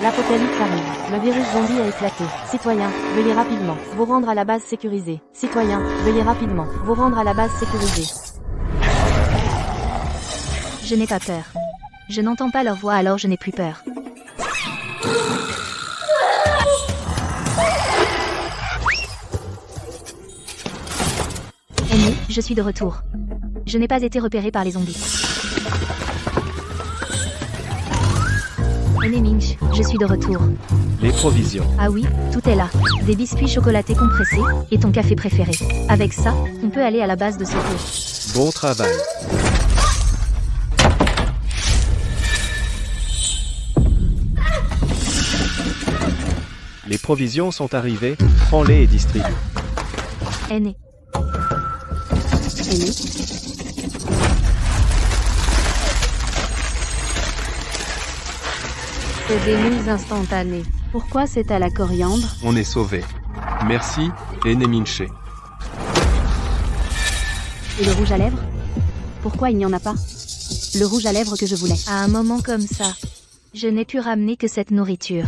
L'apocalypse arrive. Le virus zombie a éclaté. Citoyens, veuillez rapidement vous rendre à la base sécurisée. Citoyens, veuillez rapidement vous rendre à la base sécurisée. Je n'ai pas peur. Je n'entends pas leur voix, alors je n'ai plus peur. Aîné, je suis de retour. Je n'ai pas été repéré par les zombies. Aîné Minch, je suis de retour. Les provisions. Ah oui, tout est là. Des biscuits chocolatés compressés, et ton café préféré. Avec ça, on peut aller à la base de secours. Bon travail. Les provisions sont arrivées, prends-les et distribue. Aîné. Aîné. C'est des muses instantanées. Pourquoi c'est à la coriandre? On est sauvés. Merci, Aîné Minché. Et le rouge à lèvres? Pourquoi il n'y en a pas? Le rouge à lèvres que je voulais. À un moment comme ça, je n'ai pu ramener que cette nourriture.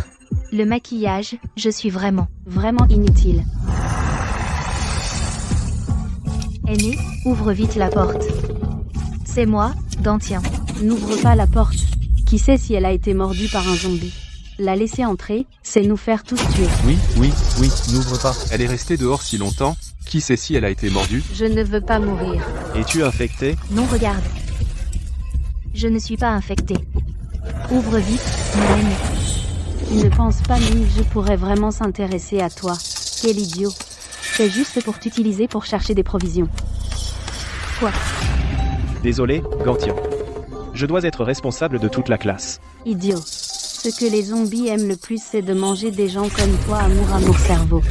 Le maquillage, je suis vraiment inutile. Aîné, ouvre vite la porte. C'est moi, Gantien. N'ouvre pas la porte. Qui sait si elle a été mordue par un zombie? La laisser entrer, c'est nous faire tous tuer. Oui, n'ouvre pas. Elle est restée dehors si longtemps, qui sait si elle a été mordue? Je ne veux pas mourir. Es-tu infecté? Non, regarde. Je ne suis pas infecté. Ouvre vite, mon aîné. Tu ne penses pas que je pourrais vraiment s'intéresser à toi? Quel idiot. C'est juste pour t'utiliser pour chercher des provisions. Quoi? Désolé, Gantien. Je dois être responsable de toute la classe. Idiot. Ce que les zombies aiment le plus, c'est de manger des gens comme toi, amour à mon cerveau.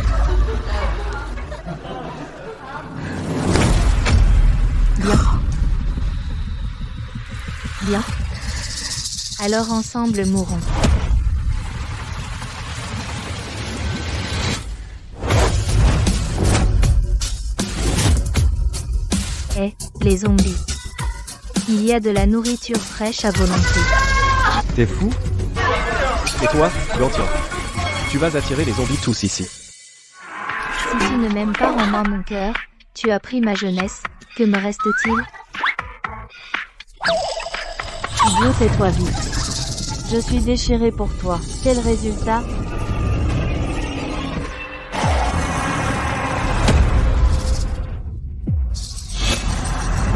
Bien. Alors ensemble mourons. Les zombies. Il y a de la nourriture fraîche à volonté. T'es fou? Et toi, Gantien? Tu vas attirer les zombies tous ici. Si tu ne m'aimes pas, rends-moi mon cœur. Tu as pris ma jeunesse. Que me reste-t-il? Idiot, tais-toi vite. Je suis déchiré pour toi. Quel résultat?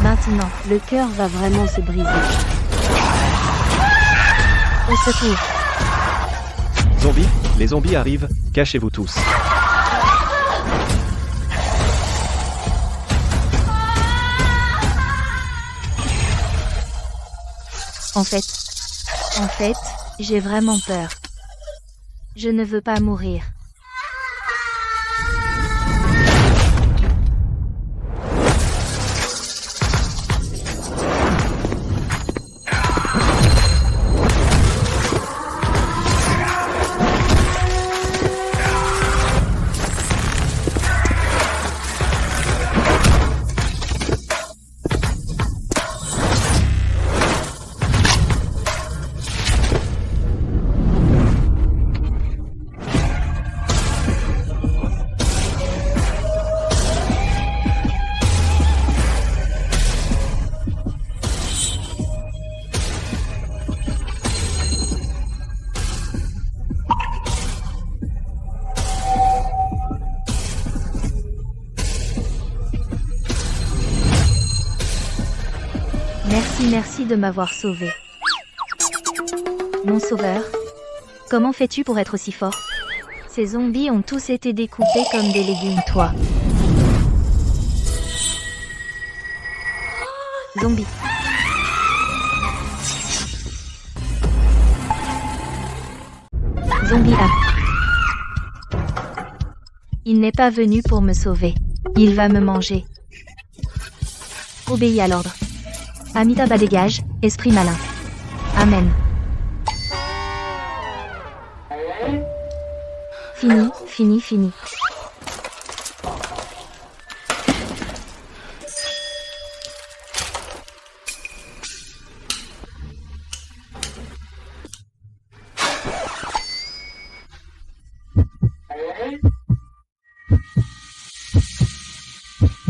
Maintenant, le cœur va vraiment se briser. Au secours. Zombies, les zombies arrivent, cachez-vous tous. En fait, j'ai vraiment peur. Je ne veux pas mourir. Merci de m'avoir sauvé. Mon sauveur, comment fais-tu pour être aussi fort? Ces zombies ont tous été découpés comme des légumes, toi. Zombie. Zombie A. Il n'est pas venu pour me sauver. Il va me manger. Obéis à l'ordre. Amitabha dégage, esprit malin. Amen. Fini.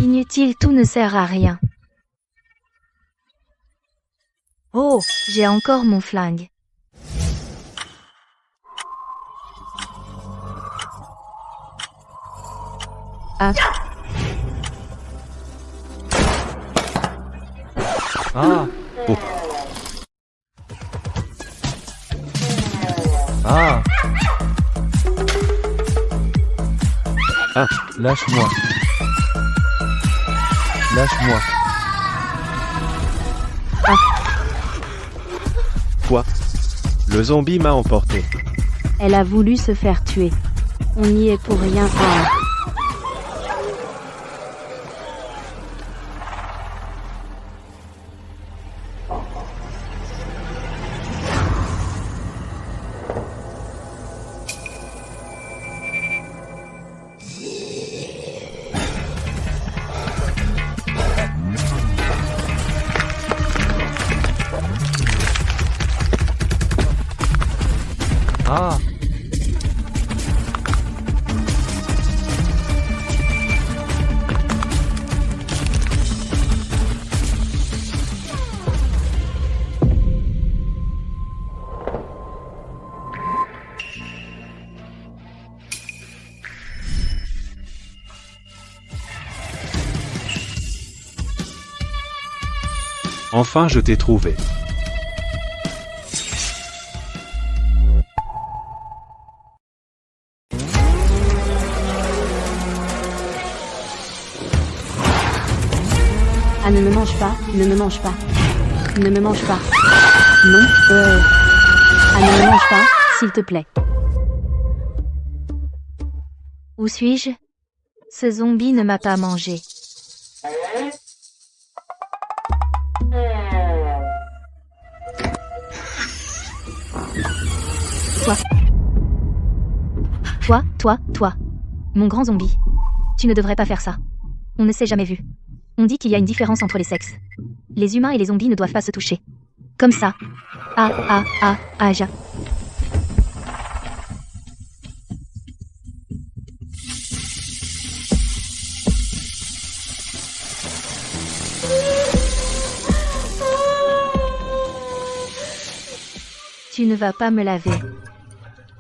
Inutile, tout ne sert à rien. Oh, j'ai encore mon flingue. Ah. Ah. Oh. Ah. Ah. Lâche-moi. Lâche-moi. Quoi? Le zombie m'a emporté. Elle a voulu se faire tuer. On n'y est pour rien. Ah. Ah. Enfin, je t'ai trouvé. Ah, ne me mange pas, ne me mange pas. Ne me mange pas. Non, Ah, ne me mange pas, s'il te plaît. Où suis-je? Ce zombie ne m'a pas mangé. Toi. Mon grand zombie. Tu ne devrais pas faire ça. On ne s'est jamais vu. On dit qu'il y a une différence entre les sexes. Les humains et les zombies ne doivent pas se toucher. Comme ça. Ja. Tu ne vas pas me laver.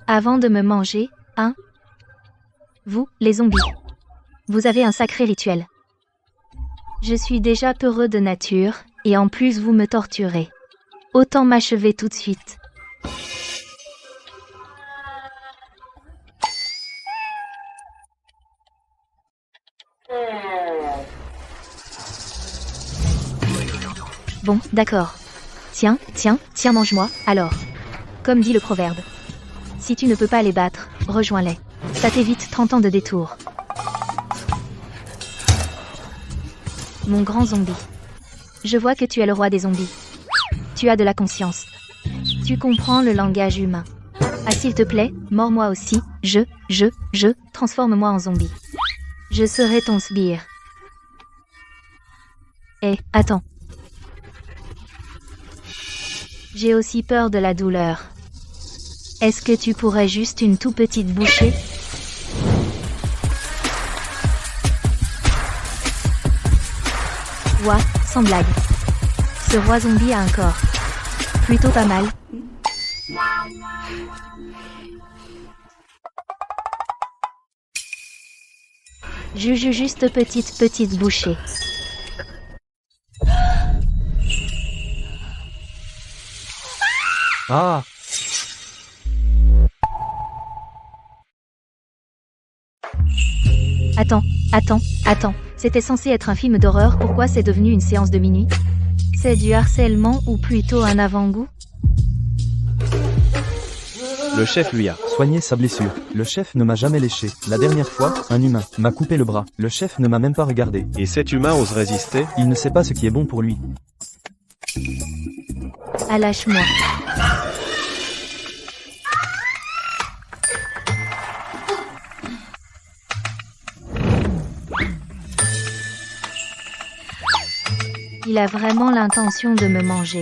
Avant de me manger, hein? Vous, les zombies. Vous avez un sacré rituel. Je suis déjà peureux de nature, et en plus vous me torturez. Autant m'achever tout de suite. Bon, d'accord. Tiens, mange-moi, alors. Comme dit le proverbe. Si tu ne peux pas les battre, rejoins-les. Ça t'évite 30 ans de détour. Mon grand zombie. Je vois que tu es le roi des zombies. Tu as de la conscience. Tu comprends le langage humain. Ah, s'il te plaît, mords-moi aussi. Transforme-moi en zombie. Je serai ton sbire. Attends. J'ai aussi peur de la douleur. Est-ce que tu pourrais juste une toute petite bouchée? Ouah, sans blague. Ce roi zombie a un corps. Plutôt pas mal. Juste petite bouchée. Ah. Attends. C'était censé être un film d'horreur, pourquoi c'est devenu une séance de minuit? C'est du harcèlement ou plutôt un avant-goût? Le chef lui a Soigner sa blessure. Le chef ne m'a jamais léché. La dernière fois, un humain m'a coupé le bras. Le chef ne m'a même pas regardé. Et cet humain ose résister? Il ne sait pas ce qui est bon pour lui. Ah, lâche-moi. Il a vraiment l'intention de me manger.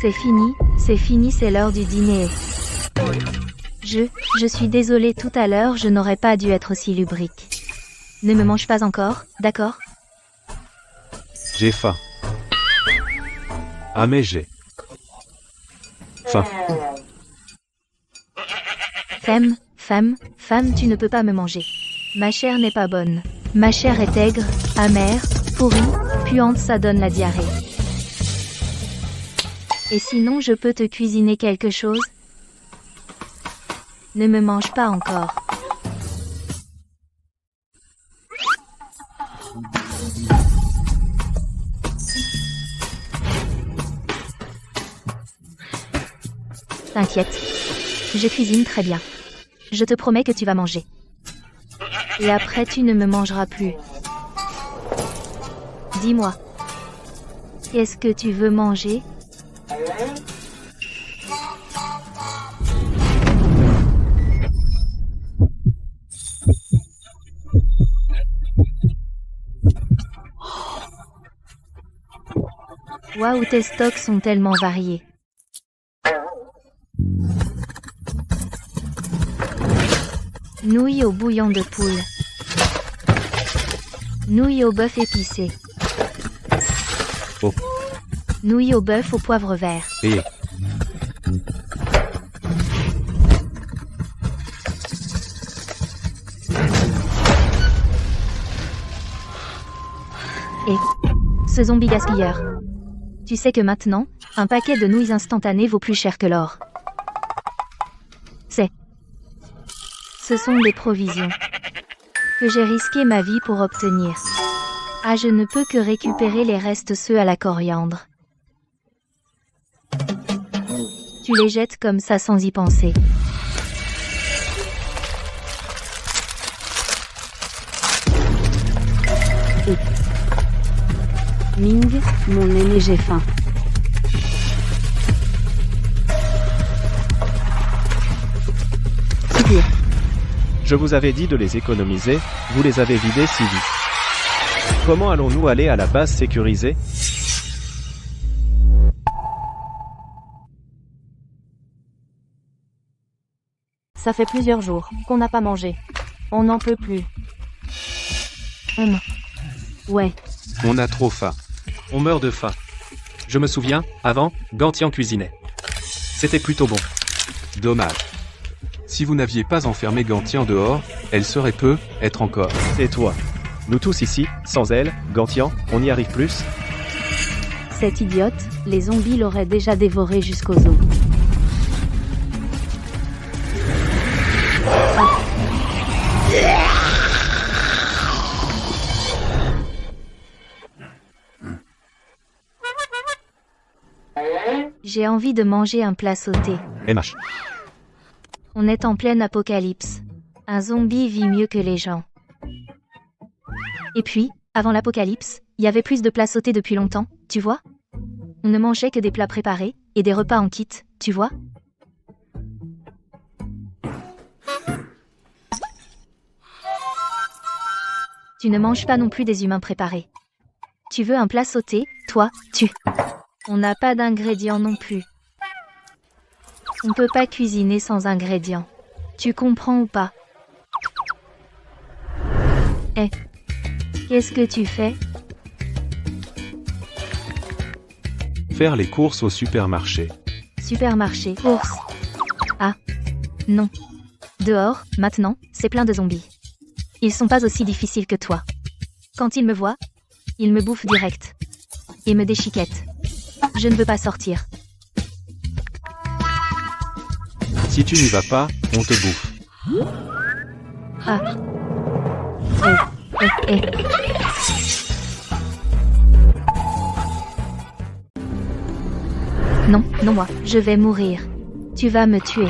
C'est fini, c'est l'heure du dîner. Je suis désolée, tout à l'heure je n'aurais pas dû être aussi lubrique. Ne me mange pas encore, d'accord? J'ai faim. Ah mais j'ai faim. Femme, tu ne peux pas me manger. Ma chair n'est pas bonne. Ma chair est aigre, amère, pourrie, puante, ça donne la diarrhée. Et sinon je peux te cuisiner quelque chose? Ne me mange pas encore. T'inquiète. Je cuisine très bien. Je te promets que tu vas manger. Et après tu ne me mangeras plus. Dis-moi. Qu'est-ce que tu veux manger? Waouh, tes stocks sont tellement variés. Nouilles au bouillon de poule. Nouilles au bœuf épicé. Oh. Nouilles au bœuf au poivre vert. Et Ce zombie gaspilleur. Tu sais que maintenant, un paquet de nouilles instantanées vaut plus cher que l'or. Ce sont des provisions que j'ai risqué ma vie pour obtenir. Ah, je ne peux que récupérer les restes, ceux à la coriandre. Tu les jettes comme ça sans y penser. Ming, mon aîné, j'ai faim. Soupir. je vous avais dit de les économiser, vous les avez vidés si vite. Comment allons-nous aller à la base sécurisée? Ça fait plusieurs jours qu'on n'a pas mangé. On n'en peut plus. Ouais. On a trop faim. On meurt de faim. Je me souviens, avant, Gantian cuisinait. C'était plutôt bon. Dommage. Si vous n'aviez pas enfermé Gantian dehors, elle serait être encore. C'est toi. Nous tous ici, sans elle, Gantian, on y arrive plus? Cette idiote, les zombies l'auraient déjà dévoré jusqu'aux os. J'ai envie de manger un plat sauté. MH. On est en pleine apocalypse. Un zombie vit mieux que les gens. Et puis, avant l'apocalypse, il y avait plus de plats sautés depuis longtemps, tu vois? On ne mangeait que des plats préparés, et des repas en kit, tu vois? Tu ne manges pas non plus des humains préparés. Tu veux un plat sauté, toi, tu... On n'a pas d'ingrédients non plus. On peut pas cuisiner sans ingrédients. Tu comprends ou pas? Eh, qu'est-ce que tu fais? Faire les courses au supermarché. Supermarché, course. Ah, non. Dehors, maintenant, c'est plein de zombies. Ils sont pas aussi difficiles que toi. Quand ils me voient, ils me bouffent direct. Et me déchiquettent. Je ne veux pas sortir. Si tu n'y vas pas, on te bouffe. Ah. Eh. Non, moi, je vais mourir. Tu vas me tuer.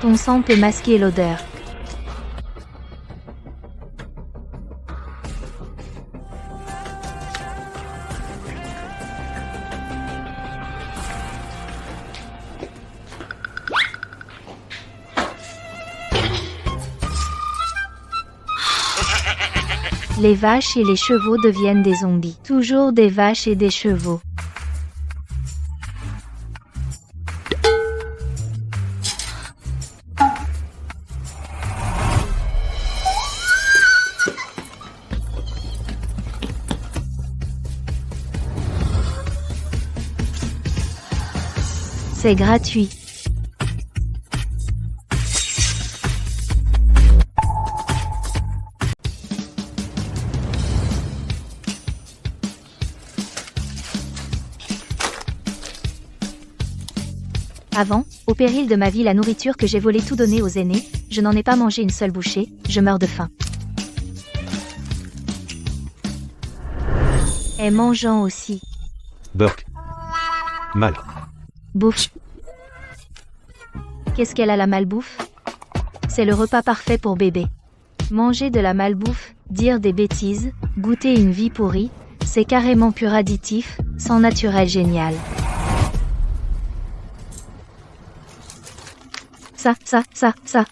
Ton sang peut masquer l'odeur. Les vaches et les chevaux deviennent des zombies. Toujours des vaches et des chevaux. C'est gratuit. Avant, au péril de ma vie, la nourriture que j'ai volée tout donnée aux aînés, je n'en ai pas mangé une seule bouchée, je meurs de faim. Et mangeant aussi. Burk. Mal. Bouffe. Qu'est-ce qu'elle a la malbouffe? C'est le repas parfait pour bébé. Manger de la malbouffe, dire des bêtises, goûter une vie pourrie, c'est carrément pur additif, sans naturel génial. Ça.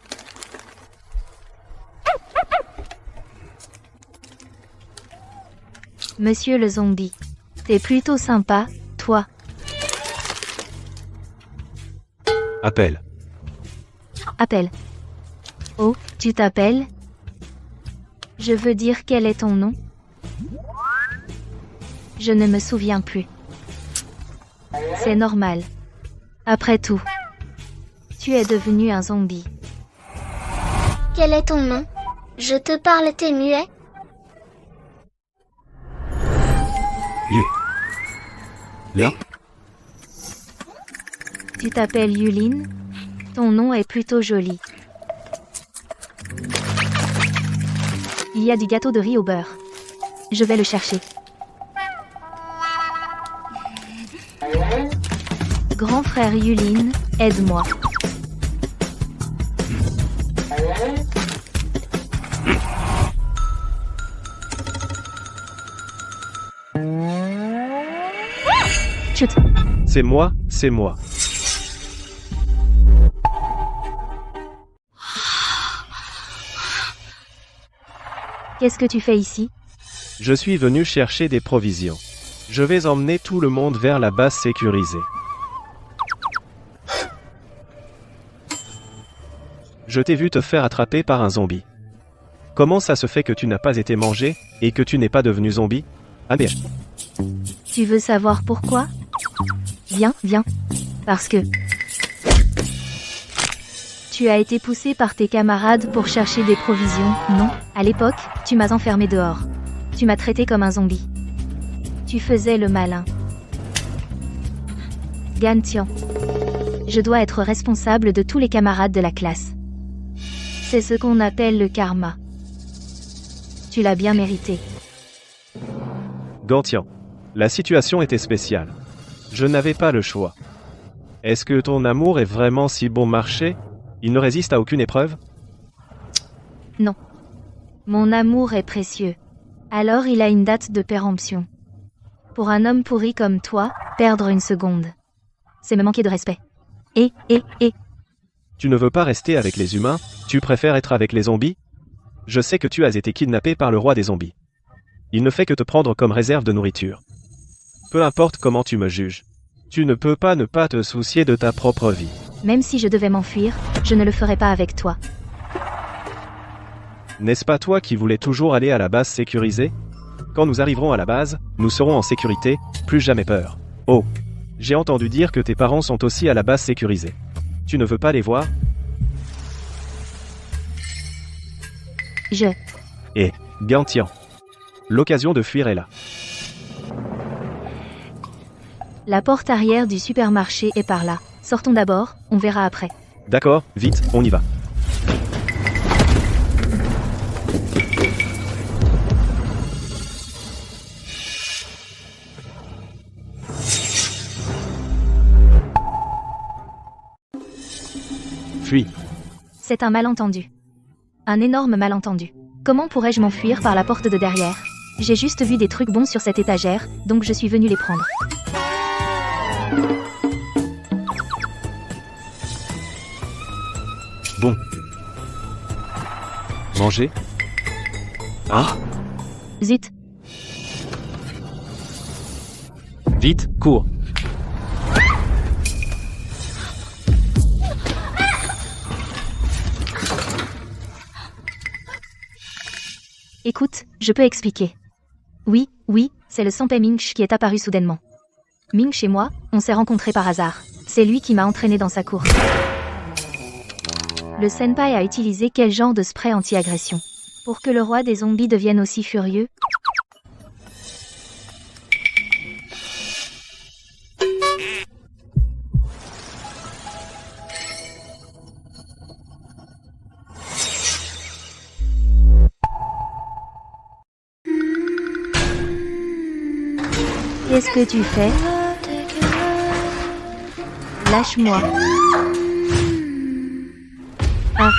Monsieur le zombie. T'es plutôt sympa, toi. Appel. Appelle. Oh, tu t'appelles? Je veux dire, quel est ton nom? Je ne me souviens plus. C'est normal. Après tout, tu es devenu un zombie. Quel est ton nom? Je te parle, t'es muet? Léa. Tu t'appelles Yuline? Ton nom est plutôt joli. Il y a du gâteau de riz au beurre. Je vais le chercher. Grand frère Yuline, aide-moi. Chut. C'est moi, c'est moi. Qu'est-ce que tu fais ici? Je suis venu chercher des provisions. Je vais emmener tout le monde vers la base sécurisée. Je t'ai vu te faire attraper par un zombie. Comment ça se fait que tu n'as pas été mangé, et que tu n'es pas devenu zombie? Ah merde. Tu veux savoir pourquoi? Viens. Parce que tu as été poussé par tes camarades pour chercher des provisions, non? À l'époque, tu m'as enfermé dehors. Tu m'as traité comme un zombie. Tu faisais le malin. Gantian. Je dois être responsable de tous les camarades de la classe. C'est ce qu'on appelle le karma. Tu l'as bien mérité. Gantian. La situation était spéciale. Je n'avais pas le choix. Est-ce que ton amour est vraiment si bon marché? Il ne résiste à aucune épreuve? Non. Mon amour est précieux. Alors il a une date de péremption. Pour un homme pourri comme toi, perdre une seconde, c'est me manquer de respect. Et. Tu ne veux pas rester avec les humains? Tu préfères être avec les zombies? Je sais que tu as été kidnappé par le roi des zombies. Il ne fait que te prendre comme réserve de nourriture. Peu importe comment tu me juges. Tu ne peux pas ne pas te soucier de ta propre vie. Même si je devais m'enfuir, je ne le ferais pas avec toi. N'est-ce pas toi qui voulais toujours aller à la base sécurisée? Quand nous arriverons à la base, nous serons en sécurité, plus jamais peur. Oh, j'ai entendu dire que tes parents sont aussi à la base sécurisée. Tu ne veux pas les voir? Et, Gantian. L'occasion de fuir est là. La porte arrière du supermarché est par là. Sortons d'abord, on verra après. D'accord, vite, on y va. Fuis. C'est un malentendu. Un énorme malentendu. Comment pourrais-je m'enfuir par la porte de derrière? J'ai juste vu des trucs bons sur cette étagère, donc je suis venu les prendre. Bon. Manger? Ah? Zut. Vite, cours. Écoute, je peux expliquer. Oui, c'est le senpai Minch qui est apparu soudainement. Minch et moi, on s'est rencontrés par hasard. C'est lui qui m'a entraîné dans sa course. Le senpai a utilisé quel genre de spray anti-agression? Pour que le roi des zombies devienne aussi furieux? Qu'est-ce que tu fais? Lâche-moi. Ah.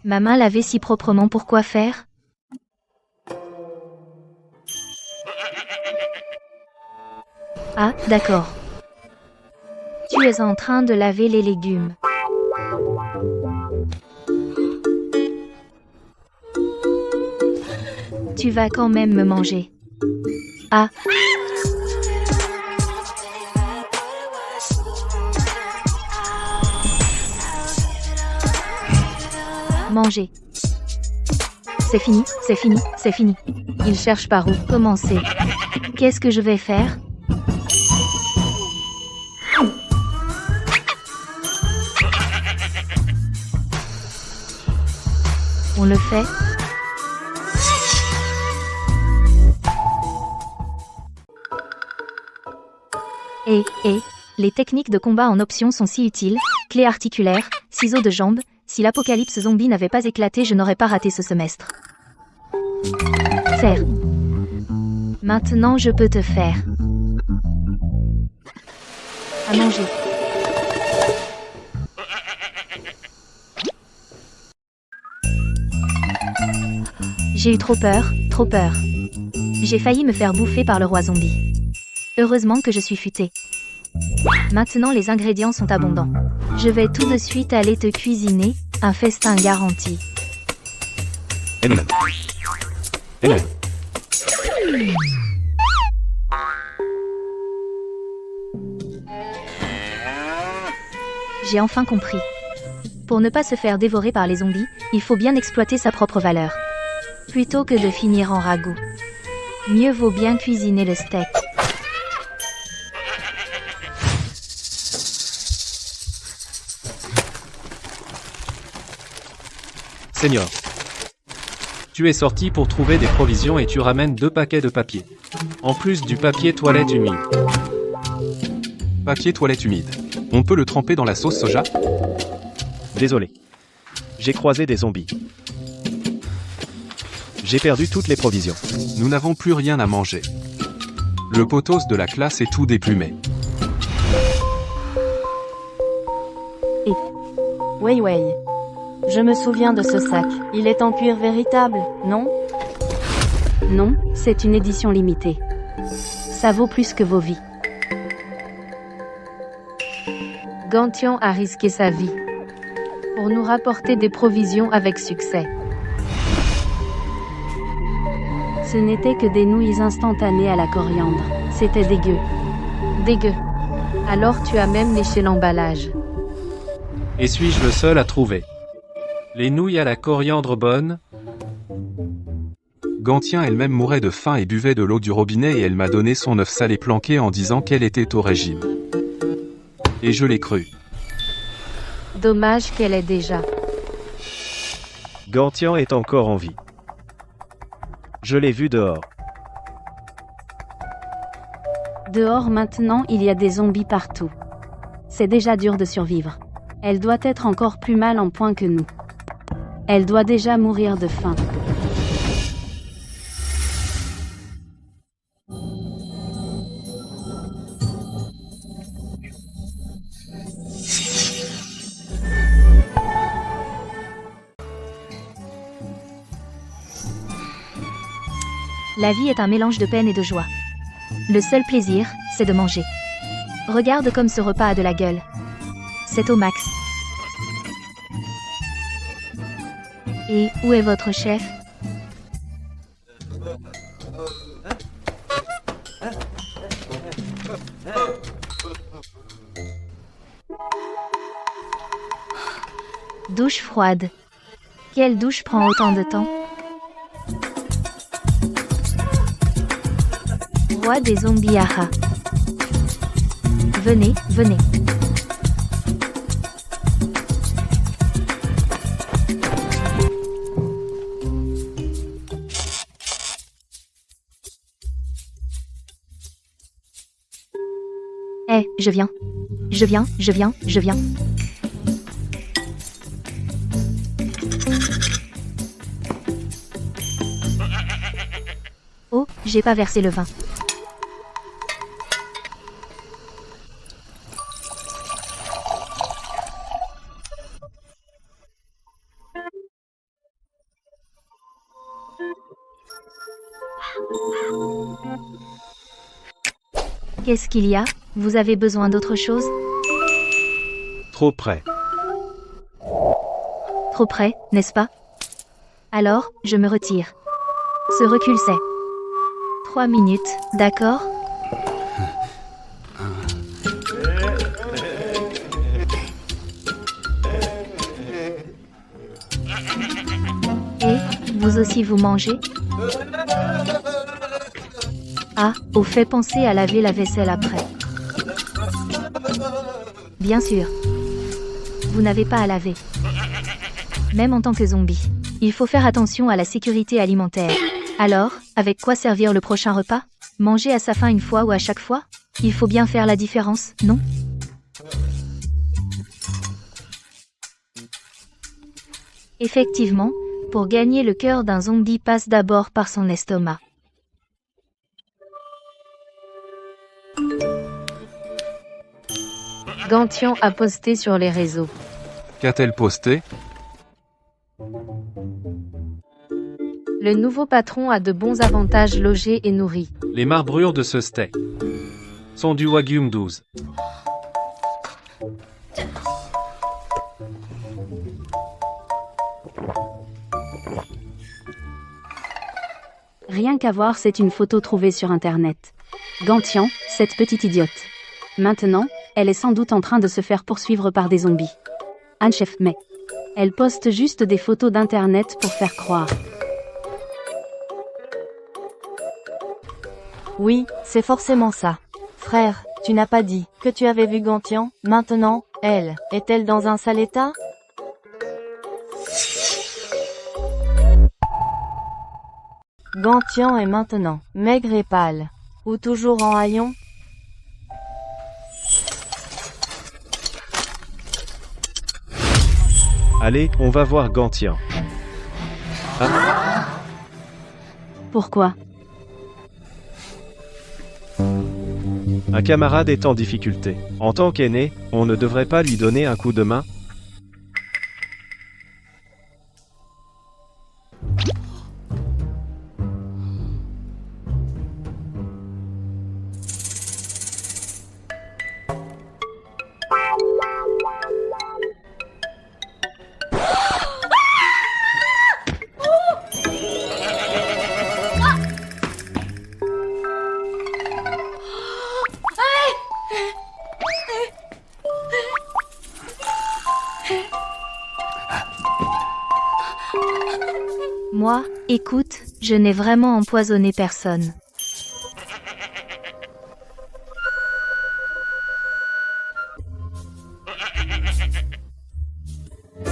Ma main lavée si proprement, pourquoi faire? Ah, d'accord. Tu es en train de laver les légumes. Tu vas quand même me manger. Ah. Manger. C'est fini, c'est fini, c'est fini. Il cherche par où commencer. Qu'est-ce que je vais faire? On le fait? Les techniques de combat en option sont si utiles. Clé articulaire, ciseaux de jambes. Si l'apocalypse zombie n'avait pas éclaté, je n'aurais pas raté ce semestre. Faire. Maintenant je peux te faire. À manger. J'ai eu trop peur, trop peur. J'ai failli me faire bouffer par le roi zombie. Heureusement que je suis futée. Maintenant les ingrédients sont abondants. Je vais tout de suite aller te cuisiner, un festin garanti. J'ai enfin compris. Pour ne pas se faire dévorer par les zombies, il faut bien exploiter sa propre valeur. Plutôt que de finir en ragoût. Mieux vaut bien cuisiner le steak. Seigneur. Tu es sorti pour trouver des provisions et tu ramènes 2 paquets de papier. En plus du papier toilette humide. Papier toilette humide. On peut le tremper dans la sauce soja? Désolé. J'ai croisé des zombies. J'ai perdu toutes les provisions. Nous n'avons plus rien à manger. Le potos de la classe est tout déplumé. Wei. Je me souviens de ce sac. Il est en cuir véritable, non? Non, c'est une édition limitée. Ça vaut plus que vos vies. Gantian a risqué sa vie pour nous rapporter des provisions avec succès. Ce n'était que des nouilles instantanées à la coriandre. C'était dégueu. Dégueu. Alors tu as même léché l'emballage. Et suis-je le seul à trouver? Les nouilles à la coriandre bonnes? Gantien elle-même mourait de faim et buvait de l'eau du robinet et elle m'a donné son œuf salé planqué en disant qu'elle était au régime. Et je l'ai cru. Dommage qu'elle ait déjà. Gantian est encore en vie. Je l'ai vu dehors. Dehors maintenant, il y a des zombies partout. C'est déjà dur de survivre. Elle doit être encore plus mal en point que nous. Elle doit déjà mourir de faim. La vie est un mélange de peine et de joie. Le seul plaisir, c'est de manger. Regarde comme ce repas a de la gueule. C'est au max. Et où est votre chef? Douche froide. Quelle douche prend autant de temps? Roi des zombies aha. Venez, venez. Eh, je viens. Je viens, je viens, je viens. Oh, j'ai pas versé le vin. Qu'est-ce qu'il y a? Vous avez besoin d'autre chose? Trop près. Trop près, n'est-ce pas? Alors, je me retire. Ce recul c'est 3 minutes, d'accord? Et, vous aussi vous mangez? Ah, au fait penser à laver la vaisselle après. Bien sûr. Vous n'avez pas à laver. Même en tant que zombie. Il faut faire attention à la sécurité alimentaire. Alors, avec quoi servir le prochain repas? Manger à sa faim une fois ou à chaque fois? Il faut bien faire la différence, non? Effectivement, pour gagner le cœur d'un zombie passe d'abord par son estomac. Gantian a posté sur les réseaux. Qu'a-t-elle posté? Le nouveau patron a de bons avantages logés et nourris. Les marbrures de ce steak sont du Wagyu 12. Rien qu'à voir, c'est une photo trouvée sur internet. Gantian, cette petite idiote. Maintenant, elle est sans doute en train de se faire poursuivre par des zombies. Un chef, mais elle poste juste des photos d'internet pour faire croire. Oui, c'est forcément ça. Frère, tu n'as pas dit que tu avais vu Gantian. Maintenant, elle, est-elle dans un sale état? Gantian est maintenant maigre et pâle. Ou toujours en haillons? Allez, on va voir Gantian. Ah, Pourquoi? un camarade est en difficulté. En tant qu'aîné, on ne devrait pas lui donner un coup de main? Moi, écoute, je n'ai vraiment empoisonné personne.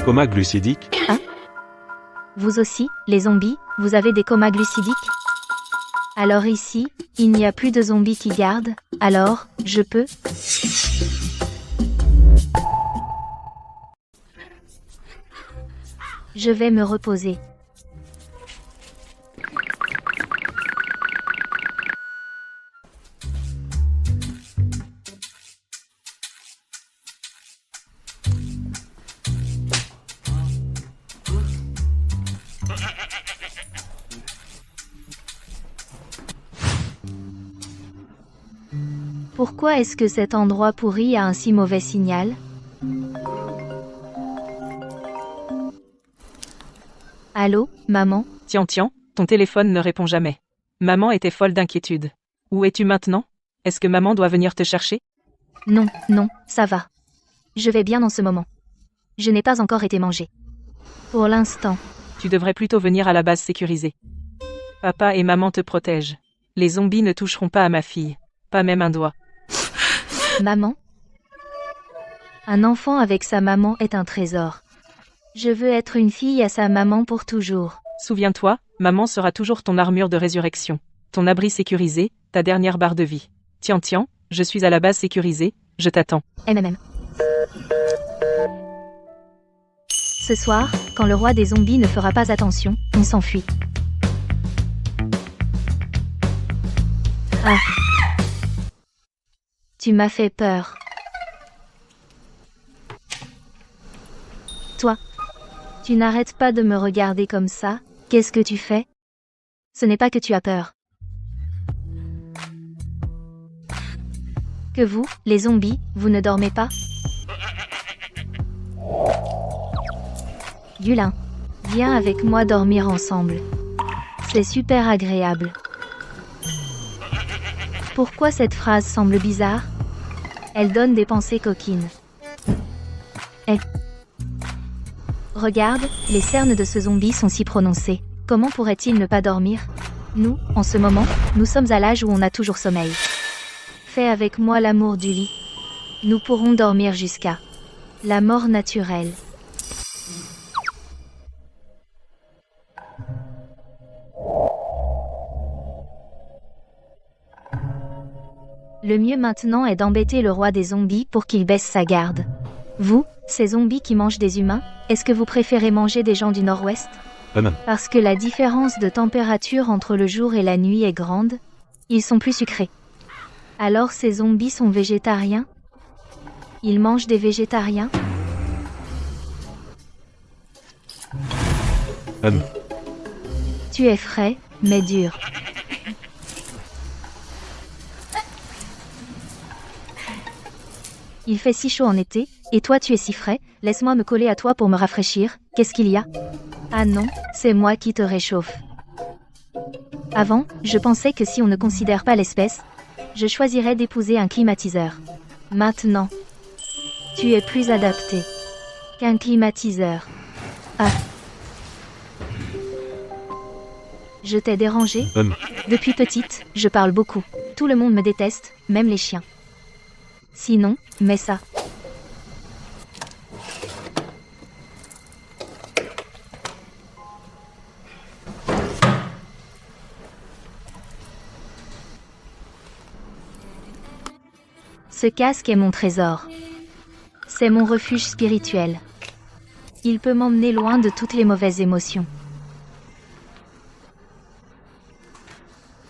Coma glucidique? Vous aussi, les zombies, vous avez des comas glucidiques? Alors ici, il n'y a plus de zombies qui gardent, alors, je peux? Je vais me reposer. Pourquoi est-ce que cet endroit pourri a un si mauvais signal? Allô, maman? Tiens, ton téléphone ne répond jamais. Maman était folle d'inquiétude. Où es-tu maintenant? Est-ce que maman doit venir te chercher? Non, ça va. Je vais bien en ce moment. Je n'ai pas encore été mangée. Pour l'instant. Tu devrais plutôt venir à la base sécurisée. Papa et maman te protègent. Les zombies ne toucheront pas à ma fille. Pas même un doigt. Maman? Un enfant avec sa maman est un trésor. Je veux être une fille à sa maman pour toujours. Souviens-toi, maman sera toujours ton armure de résurrection. Ton abri sécurisé, ta dernière barre de vie. Tiens, je suis à la base sécurisée, je t'attends. MMM. Ce soir, quand le roi des zombies ne fera pas attention, on s'enfuit. Ah. Tu m'as fait peur. Toi. Tu n'arrêtes pas de me regarder comme ça, qu'est-ce que tu fais? Ce n'est pas que tu as peur. Que vous, les zombies, vous ne dormez pas? Gulin, viens avec moi dormir ensemble. C'est super agréable. Pourquoi cette phrase semble bizarre? Elle donne des pensées coquines. Regarde, les cernes de ce zombie sont si prononcées. Comment pourrait-il ne pas dormir? Nous, en ce moment, nous sommes à l'âge où on a toujours sommeil. Fais avec moi l'amour du lit. Nous pourrons dormir jusqu'à la mort naturelle. Le mieux maintenant est d'embêter le roi des zombies pour qu'il baisse sa garde. Vous, ces zombies qui mangent des humains, est-ce que vous préférez manger des gens du nord-ouest? Parce que la différence de température entre le jour et la nuit est grande, ils sont plus sucrés. Alors ces zombies sont végétariens? Ils mangent des végétariens? Tu es frais, mais dur. Il fait si chaud en été, et toi tu es si frais, laisse-moi me coller à toi pour me rafraîchir, qu'est-ce qu'il y a? Ah non, c'est moi qui te réchauffe. Avant, je pensais que si on ne considère pas l'espèce, je choisirais d'épouser un climatiseur. Maintenant, tu es plus adapté qu'un climatiseur. Ah. Je t'ai dérangé? Depuis petite, je parle beaucoup. Tout le monde me déteste, même les chiens. Sinon, mets ça. Ce casque est mon trésor. C'est mon refuge spirituel. Il peut m'emmener loin de toutes les mauvaises émotions.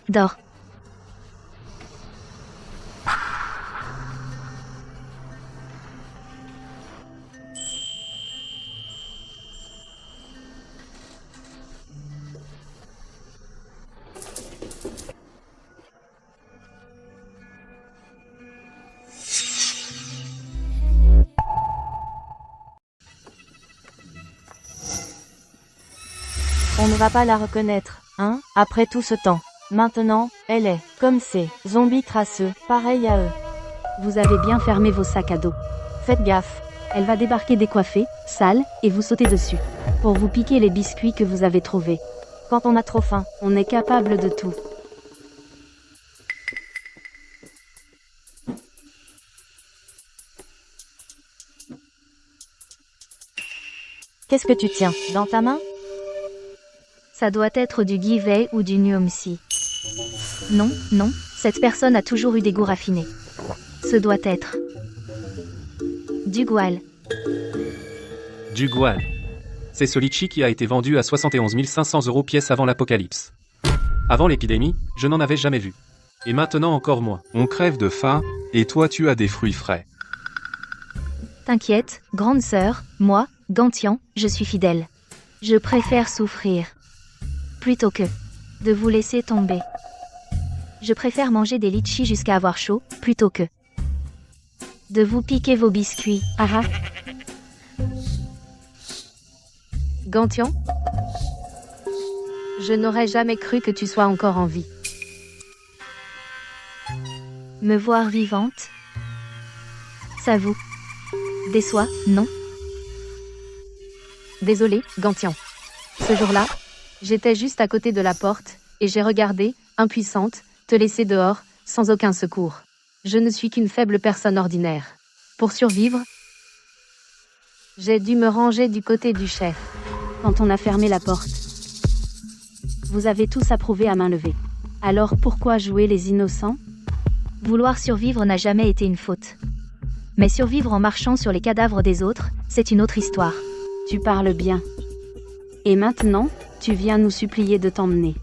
Dors. On ne va pas la reconnaître, hein, après tout ce temps. Maintenant, elle est, comme ces zombies crasseux, pareil à eux. Vous avez bien fermé vos sacs à dos. Faites gaffe. Elle va débarquer décoiffée, sale, et vous sauter dessus. Pour vous piquer les biscuits que vous avez trouvés. Quand on a trop faim, On est capable de tout. qu'est-ce que tu tiens, dans ta main? Ça doit être du Givey ou du Nuomsi. Non, cette personne a toujours eu des goûts raffinés. Ce doit être du Goual. Du Goual. C'est ce litchi qui a été vendu à 71 500 € pièce avant l'apocalypse. Avant l'épidémie, je n'en avais jamais vu. Et maintenant encore moins. On crève de faim, et toi tu as des fruits frais. T'inquiète, grande sœur, moi, Gantian, je suis fidèle. Je préfère souffrir plutôt que de vous laisser tomber. Je préfère manger des litchis jusqu'à avoir chaud, plutôt que de vous piquer vos biscuits. Ah ah. Gantian? Je n'aurais jamais cru que tu sois encore en vie. Me voir vivante? Ça vous déçoit, non? Désolé, Gantian. Ce jour-là, j'étais juste à côté de la porte, et j'ai regardé, impuissante, te laisser dehors, sans aucun secours. Je ne suis qu'une faible personne ordinaire. Pour survivre, j'ai dû me ranger du côté du chef. Quand on a fermé la porte, vous avez tous approuvé à main levée. Alors pourquoi jouer les innocents? Vouloir survivre n'a jamais été une faute. Mais survivre en marchant sur les cadavres des autres, c'est une autre histoire. Tu parles bien. Et maintenant, tu viens nous supplier de t'emmener.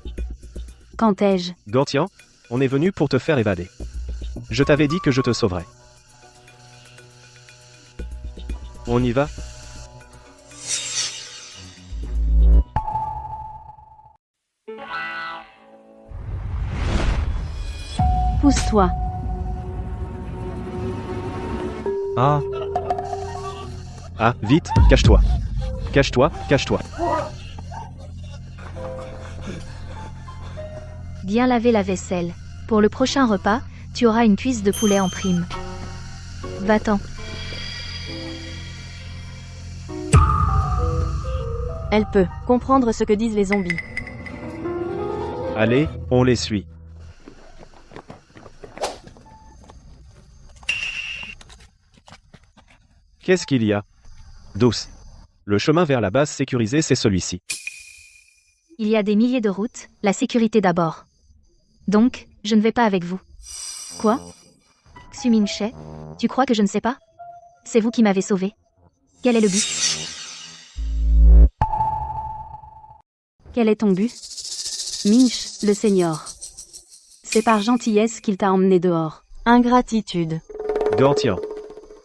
Quand ai-je? Gantian, on est venu pour te faire évader. Je t'avais dit que je te sauverais. On y va? Pousse-toi. Ah, Ah, vite, cache-toi. Cache-toi, cache-toi. Bien laver la vaisselle. Pour le prochain repas, tu auras une cuisse de poulet en prime. Va-t'en. Elle peut comprendre ce que disent les zombies. Allez, on les suit. Qu'est-ce qu'il y a? Douce. Le chemin vers la base sécurisée, c'est celui-ci. Il y a des milliers de routes, la sécurité d'abord. Donc, je ne vais pas avec vous. Quoi? Xumingche, tu crois que je ne sais pas? C'est vous qui m'avez sauvé. Quel est le but? Quel est ton but? Minch, le seigneur. C'est par gentillesse qu'il t'a emmené dehors. Ingratitude. Gantian.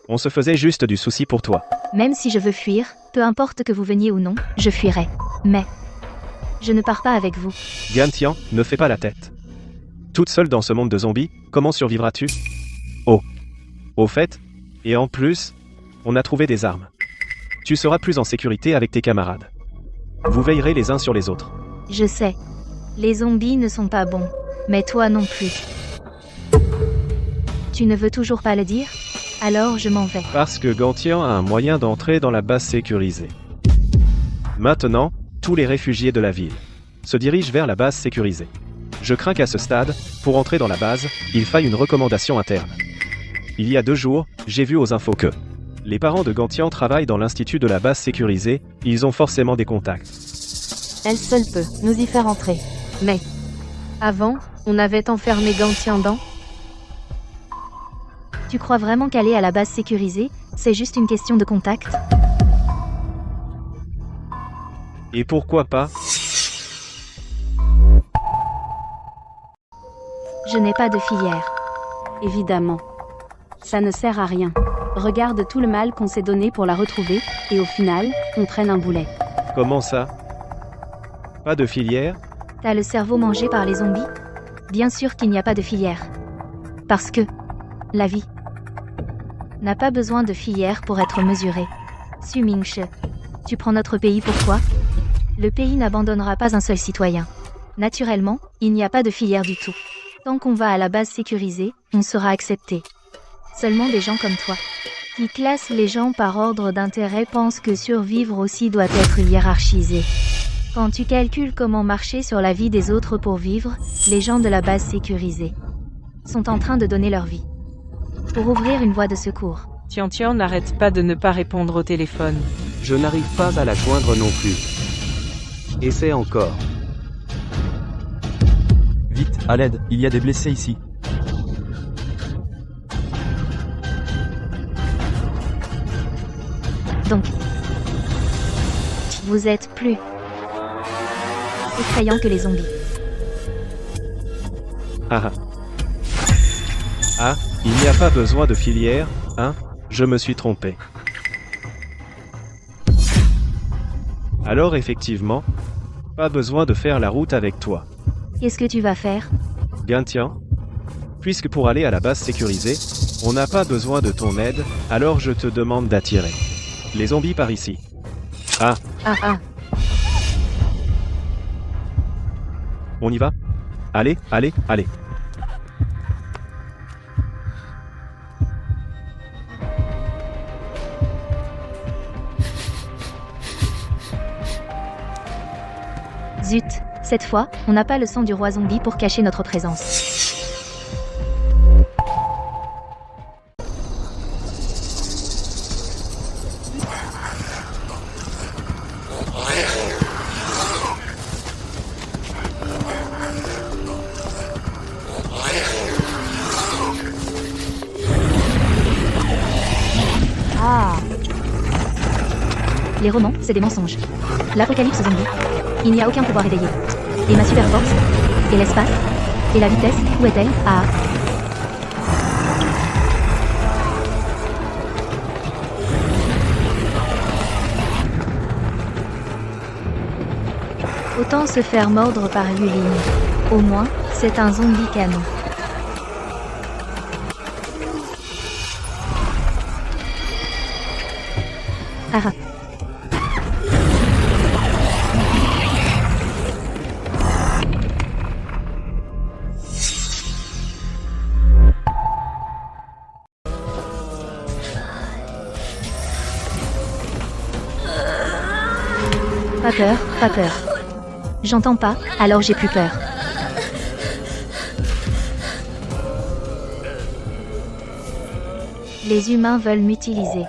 On se faisait juste du souci pour toi. Même si je veux fuir, peu importe que vous veniez ou non, je fuirai. Mais je ne pars pas avec vous. Gantian, ne fais pas la tête. Toute seule dans ce monde de zombies, comment survivras-tu? Oh. Au fait, et en plus, on a trouvé des armes. Tu seras plus en sécurité avec tes camarades. Vous veillerez les uns sur les autres. Je sais. Les zombies ne sont pas bons. Mais toi non plus. Tu ne veux toujours pas le dire? Alors je m'en vais. Parce que Gantian a un moyen d'entrer dans la base sécurisée. Maintenant, tous les réfugiés de la ville se dirigent vers la base sécurisée. Je crains qu'à ce stade, pour entrer dans la base, il faille une recommandation interne. Il y a 2 jours, j'ai vu aux infos que les parents de Gantian travaillent dans l'institut de la base sécurisée, ils ont forcément des contacts. Elle seule peut nous y faire entrer. Mais avant, on avait enfermé Gantian dans... Tu crois vraiment qu'aller à la base sécurisée, c'est juste une question de contact? Et pourquoi pas? Je n'ai pas de filière. Évidemment. Ça ne sert à rien. Regarde tout le mal qu'on s'est donné pour la retrouver, et au final, on traîne un boulet. Comment ça? Pas de filière? T'as le cerveau mangé par les zombies? Bien sûr qu'il n'y a pas de filière. Parce que la vie n'a pas besoin de filière pour être mesurée. Xumingche, tu prends notre pays pourquoi? Le pays n'abandonnera pas un seul citoyen. Naturellement, il n'y a pas de filière du tout. Tant qu'on va à la base sécurisée, on sera accepté. Seulement des gens comme toi, qui classent les gens par ordre d'intérêt, pensent que survivre aussi doit être hiérarchisé. Quand tu calcules comment marcher sur la vie des autres pour vivre, les gens de la base sécurisée sont en train de donner leur vie pour ouvrir une voie de secours. Tian n'arrête pas de ne pas répondre au téléphone. Je n'arrive pas à la joindre non plus. Essaie encore. vite, à l'aide, il y a des blessés ici. Donc, vous êtes plus effrayant que les zombies. Ah ah. Ah, il n'y a pas besoin de filière, hein? Je me suis trompé. Alors effectivement, pas besoin de faire la route avec toi. Qu'est-ce que tu vas faire? Gantian, Puisque pour aller à la base sécurisée, on n'a pas besoin de ton aide, alors je te demande d'attirer les zombies par ici. Ah, Ah. on y va? Allez. Zut, cette fois, on n'a pas le sang du roi zombie pour cacher notre présence. Ah. Les romans, c'est des mensonges. L'apocalypse zombie. Il n'y a aucun pouvoir éveillé. Et ma super force? Et l'espace? Et la vitesse? Où est-elle? Ah. Autant se faire mordre par Yuline. Au moins, c'est un zombie canon. Ah. Pas peur. J'entends pas, alors j'ai plus peur. Les humains veulent m'utiliser.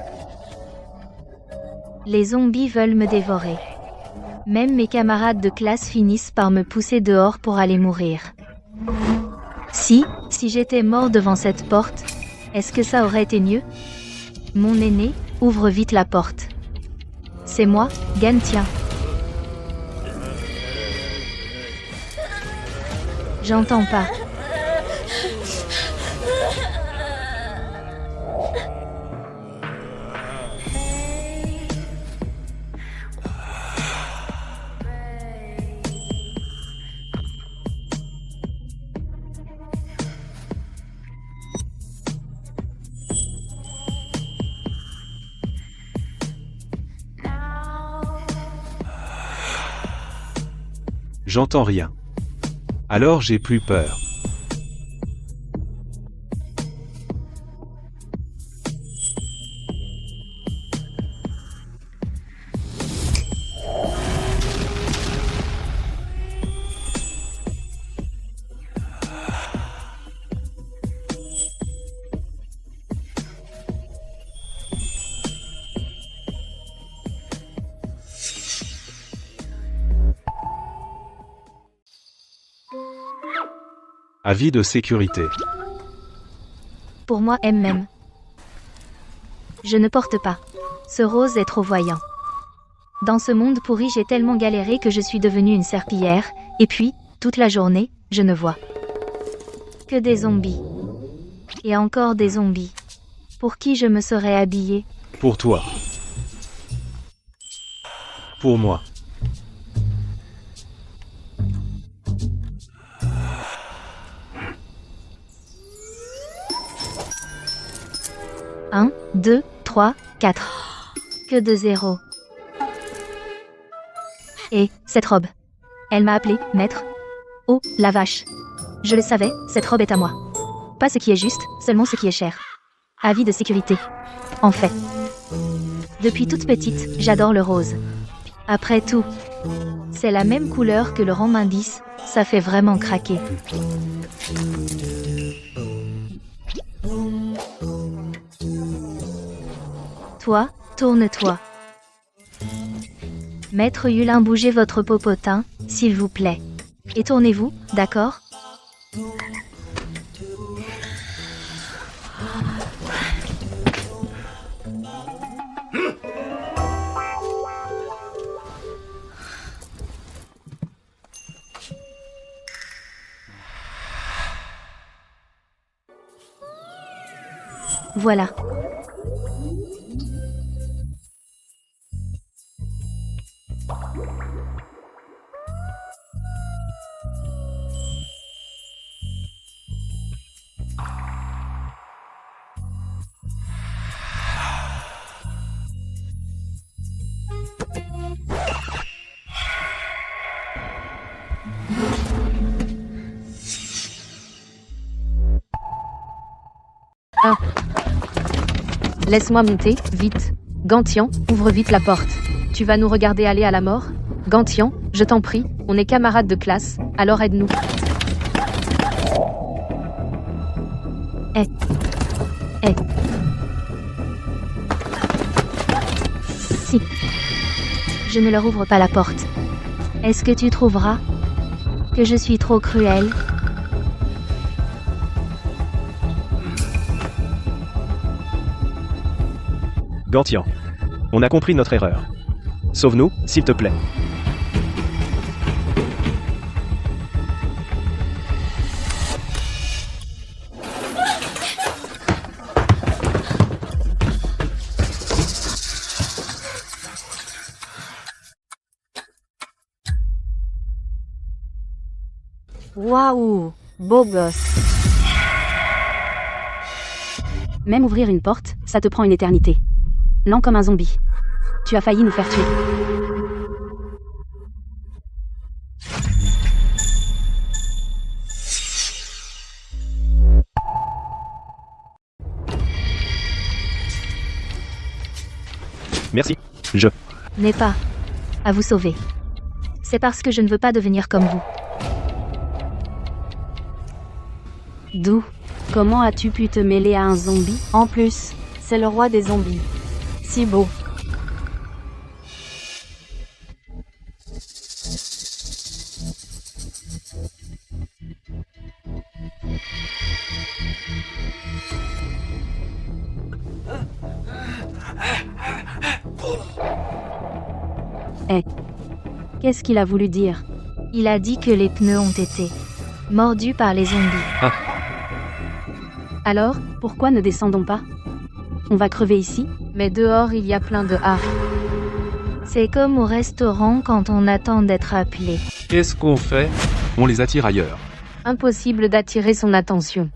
Les zombies veulent me dévorer. Même mes camarades de classe finissent par me pousser dehors pour aller mourir. Si j'étais mort devant cette porte, est-ce que ça aurait été mieux? Mon aîné, ouvre vite la porte. C'est moi, Gan, tiens. J'entends pas. J'entends rien. Alors j'ai plus peur. Avis de sécurité. Pour moi, même. Je ne porte pas. Ce rose est trop voyant. Dans ce monde pourri, j'ai tellement galéré que je suis devenue une serpillière, et puis, toute la journée, je ne vois que des zombies. Et encore des zombies. Pour qui je me serais habillée? Pour toi. Pour moi. Un, 2, 3, 4. Que de zéros. Et, cette robe. Elle m'a appelé, maître. Oh, la vache. Je le savais, cette robe est à moi. Pas ce qui est juste, seulement ce qui est cher. Avis de sécurité. En fait. Depuis toute petite, j'adore le rose. Après tout, c'est la même couleur que le rang indice, ça fait vraiment craquer. Toi, tourne-toi. Maître Yulin, bougez votre popotin, s'il vous plaît. Et tournez-vous, d'accord? Voilà. Laisse-moi monter, vite. Gantian, ouvre vite la porte. Tu vas nous regarder aller à la mort? Gantian, je t'en prie, on est camarades de classe, alors aide-nous. Si. Je ne leur ouvre pas la porte. Est-ce que tu trouveras que je suis trop cruelle? Gantian. On a compris notre erreur. Sauve-nous, s'il te plaît. Waouh, beau gosse. Même ouvrir une porte, ça te prend une éternité. Lent comme un zombie. Tu as failli nous faire tuer. Merci. Je. N'est pas à vous sauver. C'est parce que je ne veux pas devenir comme vous. D'où? Comment as-tu pu te mêler à un zombie? En plus, c'est le roi des zombies. Si beau. Qu'est-ce qu'il a voulu dire? Il a dit que les pneus ont été mordus par les zombies. Ah. Alors, pourquoi ne descendons pas? On va crever ici? Mais dehors, il y a plein de hards. C'est comme au restaurant quand on attend d'être appelé. Qu'est-ce qu'on fait? On les attire ailleurs. Impossible d'attirer son attention.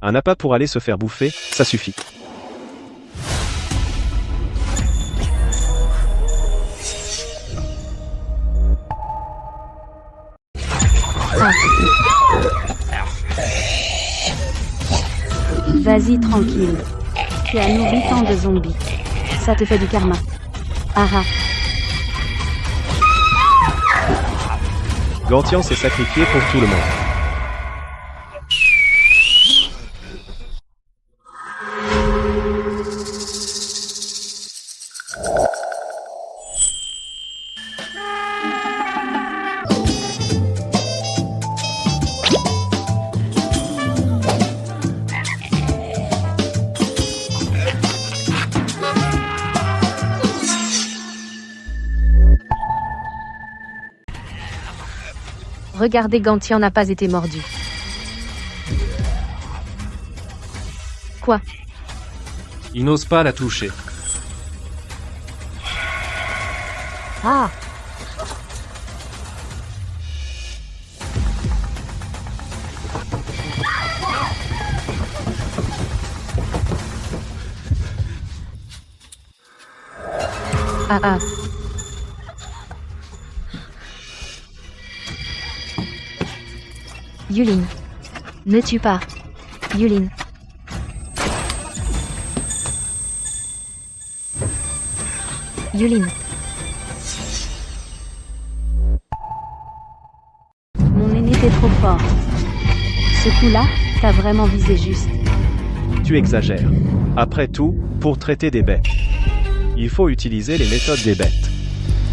Un appât pour aller se faire bouffer, ça suffit. Vas-y tranquille. Tu as nourri tant de zombies. Ça te fait du karma. Ah. Gantian s'est sacrifié pour tout le monde. Regardez, Gantian n'a pas été mordu. Quoi? Ils n'osent pas la toucher. Ah, Ah. Yulin. Ne tue pas. Yulin. Yulin. Mon aîné était trop fort. Ce coup-là, t'as vraiment visé juste. Tu exagères. Après tout, pour traiter des bêtes, il faut utiliser les méthodes des bêtes.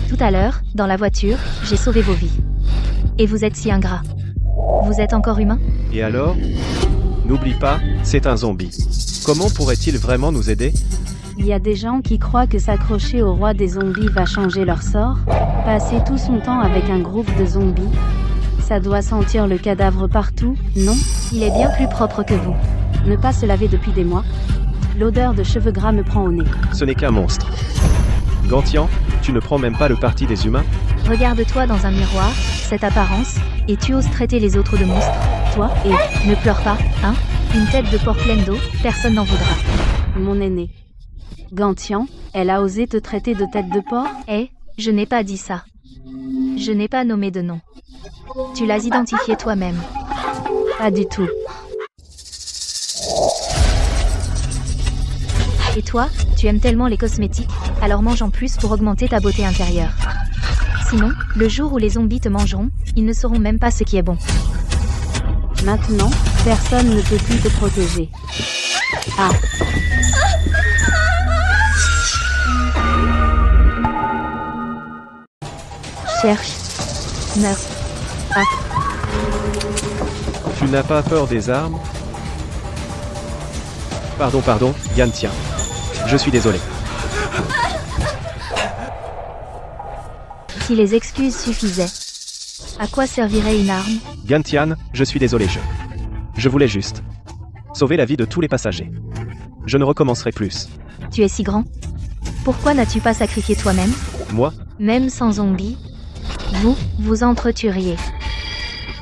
Tout à l'heure, dans la voiture, j'ai sauvé vos vies. Et vous êtes si ingrat. Vous êtes encore humain? Et alors? N'oublie pas, c'est un zombie. Comment pourrait-il vraiment nous aider? Il y a des gens qui croient que s'accrocher au roi des zombies va changer leur sort. Passer tout son temps avec un groupe de zombies. Ça doit sentir le cadavre partout, non? Il est bien plus propre que vous. Ne pas se laver depuis des mois. L'odeur de cheveux gras me prend au nez. Ce n'est qu'un monstre. Gantian, tu ne prends même pas le parti des humains? Regarde-toi dans un miroir, cette apparence, et tu oses traiter les autres de monstres. Toi, et ne pleure pas, hein? Une tête de porc pleine d'eau, personne n'en voudra. Mon aîné. Gantian, elle a osé te traiter de tête de porc? Je n'ai pas dit ça. Je n'ai pas nommé de nom. Tu l'as identifié toi-même. Pas du tout. Et toi, tu aimes tellement les cosmétiques, alors mange en plus pour augmenter ta beauté intérieure. Sinon, le jour où les zombies te mangeront, ils ne sauront même pas ce qui est bon. Maintenant, personne ne peut plus te protéger. Ah. Cherche. Meurs. Ah. Tu n'as pas peur des armes? Pardon, Yan tiens. Je suis désolé. Si les excuses suffisaient, à quoi servirait une arme? Gantian, je suis désolé, je voulais juste sauver la vie de tous les passagers. Je ne recommencerai plus. Tu es si grand. Pourquoi n'as-tu pas sacrifié toi-même? Moi? Même sans zombies, vous entretueriez.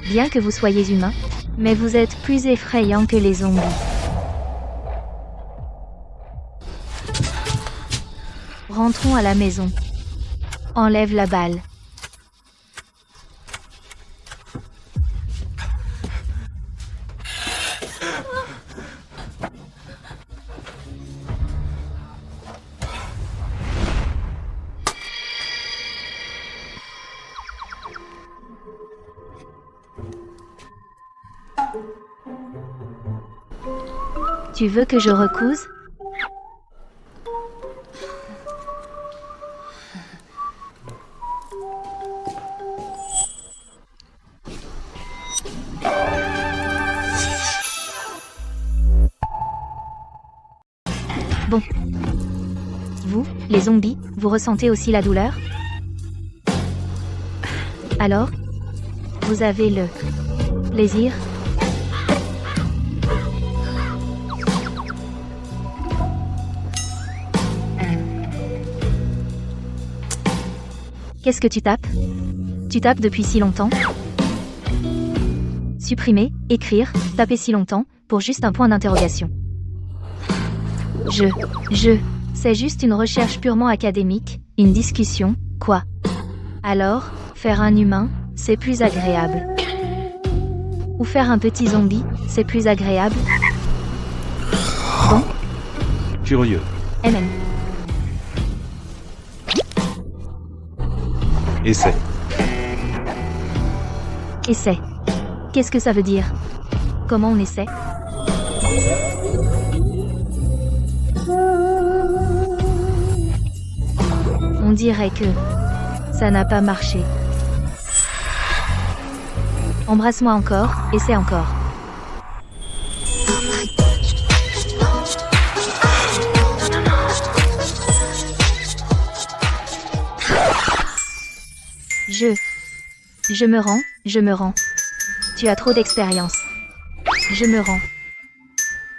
Bien que vous soyez humain, mais vous êtes plus effrayant que les zombies. Rentrons à la maison. Enlève la balle. Tu veux que je recouse? Bon. Vous, les zombies, vous ressentez aussi la douleur? Alors, vous avez le plaisir? Qu'est-ce que tu tapes? Tu tapes depuis si longtemps? Supprimer, écrire, taper si longtemps, pour juste un point d'interrogation. C'est juste une recherche purement académique, une discussion, quoi. Alors, faire un humain, c'est plus agréable. Ou faire un petit zombie, c'est plus agréable. Bon. Curieux. MM. Essaie. Essaie. Qu'est-ce que ça veut dire? Comment on essaie? On dirait que ça n'a pas marché. Embrasse-moi encore, essaie encore. Je me rends. Tu as trop d'expérience. Je me rends.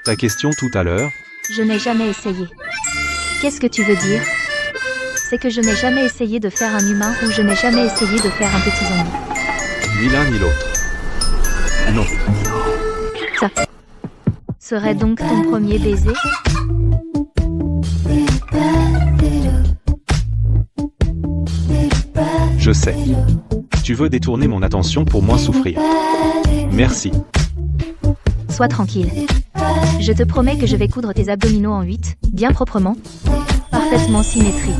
Ta question tout à l'heure? Je n'ai jamais essayé. Qu'est-ce que tu veux dire? C'est que je n'ai jamais essayé de faire un humain ou je n'ai jamais essayé de faire un petit zombie. Ni l'un ni l'autre. Non. Ça serait donc ton premier baiser? Je sais. Tu veux détourner mon attention pour moins souffrir. Merci. Sois tranquille. Je te promets que je vais coudre tes abdominaux en 8, bien proprement, parfaitement symétriques.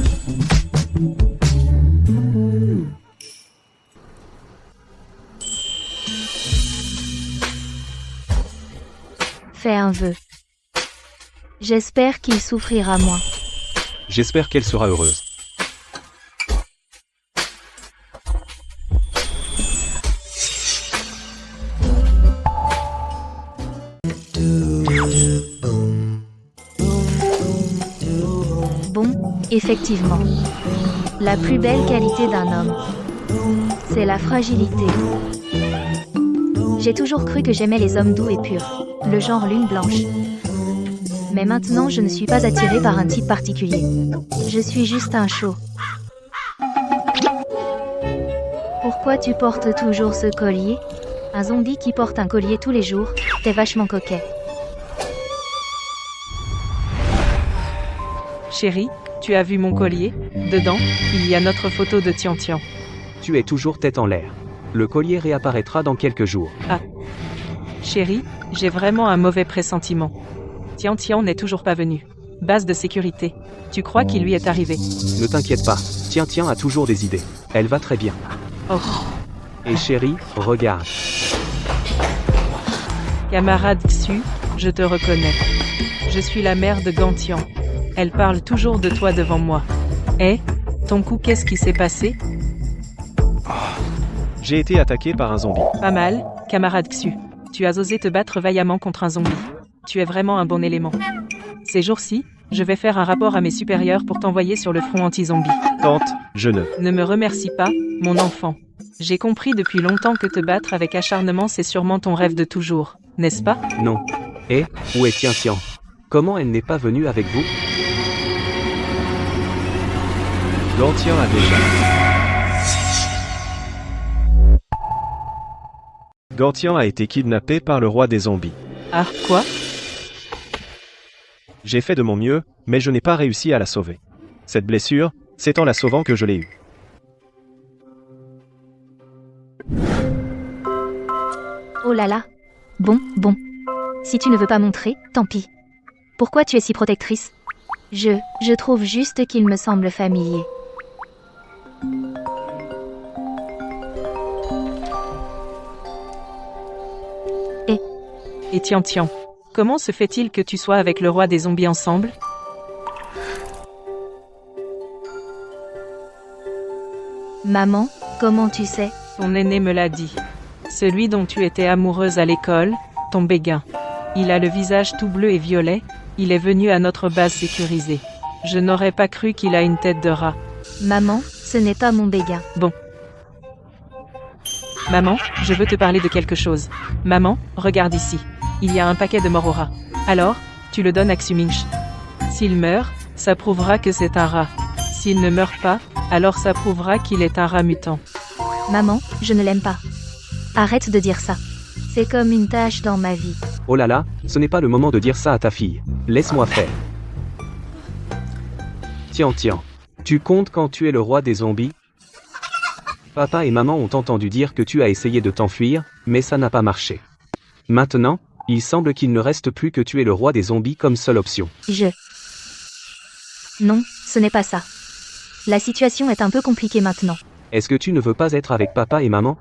Fais un vœu. J'espère qu'il souffrira moins. J'espère qu'elle sera heureuse. Bon, effectivement. La plus belle qualité d'un homme, c'est la fragilité. J'ai toujours cru que j'aimais les hommes doux et purs, le genre lune blanche. Mais maintenant je ne suis pas attirée par un type particulier. Je suis juste un show. Pourquoi tu portes toujours ce collier? Un zombie qui porte un collier tous les jours, t'es vachement coquet. Chérie, tu as vu mon collier? Dedans, il y a notre photo de Tian Tian. Tu es toujours tête en l'air. Le collier réapparaîtra dans quelques jours. Ah. Chérie, j'ai vraiment un mauvais pressentiment. Tian Tian n'est toujours pas venu. Base de sécurité. Tu crois qu'il lui est arrivé? Ne t'inquiète pas, Tiens a toujours des idées. Elle va très bien. Oh. Et chérie, regarde. Camarade Xu, je te reconnais. Je suis la mère de Gantian. Elle parle toujours de toi devant moi. Eh, ton coup, qu'est-ce qui s'est passé? J'ai été attaqué par un zombie. Pas mal, camarade Xu. Tu as osé te battre vaillamment contre un zombie. Tu es vraiment un bon élément. Ces jours-ci, je vais faire un rapport à mes supérieurs pour t'envoyer sur le front anti-zombie. Tante, je ne. Ne me remercie pas, mon enfant. J'ai compris depuis longtemps que te battre avec acharnement c'est sûrement ton rêve de toujours, n'est-ce pas? Non. Et, où est Tian? Comment elle n'est pas venue avec vous? Gantian a déjà. Gantian a été kidnappé par le roi des zombies. Ah, quoi? J'ai fait de mon mieux, mais je n'ai pas réussi à la sauver. Cette blessure, c'est en la sauvant que je l'ai eue. Oh là là. Bon. Si tu ne veux pas montrer, tant pis. Pourquoi tu es si protectrice? Je trouve juste qu'il me semble familier. Et Tian, comment se fait-il que tu sois avec le roi des zombies ensemble? Maman, comment tu sais? Ton aîné me l'a dit. Celui dont tu étais amoureuse à l'école, ton béguin. Il a le visage tout bleu et violet, il est venu à notre base sécurisée. Je n'aurais pas cru qu'il a une tête de rat. Maman, ce n'est pas mon béguin. Bon. Maman, je veux te parler de quelque chose. Maman, regarde ici. Il y a un paquet de morts au rat. Alors, tu le donnes à Xuminch. S'il meurt, ça prouvera que c'est un rat. S'il ne meurt pas, alors ça prouvera qu'il est un rat mutant. Maman, je ne l'aime pas. Arrête de dire ça. C'est comme une tâche dans ma vie. Oh là là, ce n'est pas le moment de dire ça à ta fille. Laisse-moi faire. Tian, tu comptes quand tu es le roi des zombies? Papa et maman ont entendu dire que tu as essayé de t'enfuir, mais ça n'a pas marché. Maintenant, il semble qu'il ne reste plus que tu es le roi des zombies comme seule option. Non, ce n'est pas ça. La situation est un peu compliquée maintenant. Est-ce que tu ne veux pas être avec papa et maman?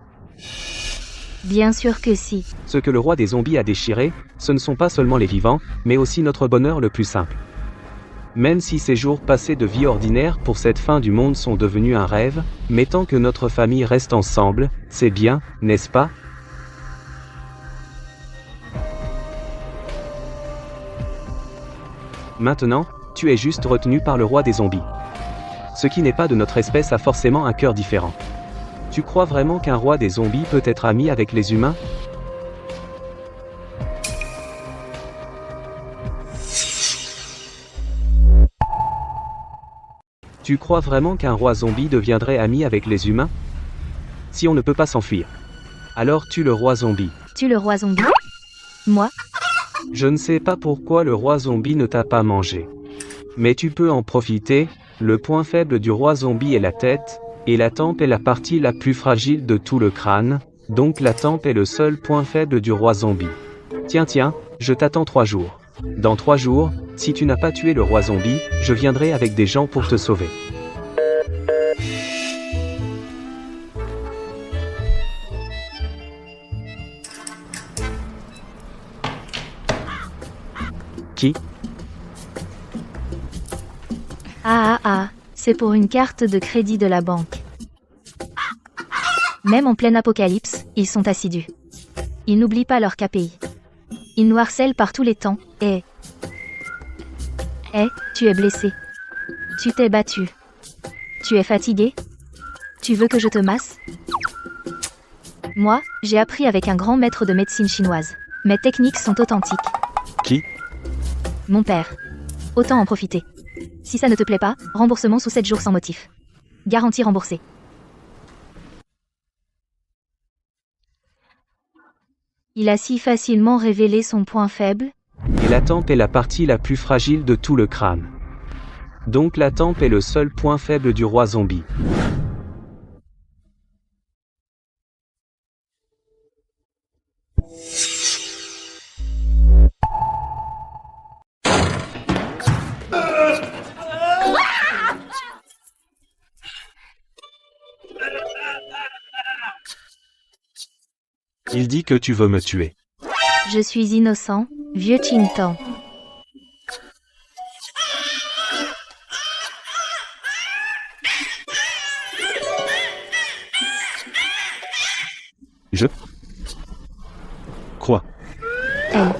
Bien sûr que si. Ce que le roi des zombies a déchiré, ce ne sont pas seulement les vivants, mais aussi notre bonheur le plus simple. Même si ces jours passés de vie ordinaire pour cette fin du monde sont devenus un rêve, mais tant que notre famille reste ensemble, c'est bien, n'est-ce pas? Maintenant, tu es juste retenu par le roi des zombies. Ce qui n'est pas de notre espèce a forcément un cœur différent. Tu crois vraiment qu'un roi des zombies peut être ami avec les humains? Tu crois vraiment qu'un roi zombie deviendrait ami avec les humains? Si on ne peut pas s'enfuir, alors tue le roi zombie. Tu le roi zombie? Moi? Je ne sais pas pourquoi le roi zombie ne t'a pas mangé. Mais tu peux en profiter, le point faible du roi zombie est la tête, et la tempe est la partie la plus fragile de tout le crâne, donc la tempe est le seul point faible du roi zombie. Tiens, je t'attends 3 jours. Dans 3 jours, si tu n'as pas tué le roi zombie, je viendrai avec des gens pour te sauver. Qui? Ah, c'est pour une carte de crédit de la banque. Même en pleine apocalypse, ils sont assidus. Ils n'oublient pas leur KPI. Ils nous harcèlent par tous les temps, et... tu es blessé. Tu t'es battu. Tu es fatigué? Tu veux que je te masse? Moi, j'ai appris avec un grand maître de médecine chinoise. Mes techniques sont authentiques. Qui? Mon père. Autant en profiter. Si ça ne te plaît pas, remboursement sous 7 jours sans motif. Garantie remboursée. Il a si facilement révélé son point faible. Et la tempe est la partie la plus fragile de tout le crâne. Donc la tempe est le seul point faible du roi zombie. Il dit que tu veux me tuer. Je suis innocent, vieux Chintan. Je crois. Elle.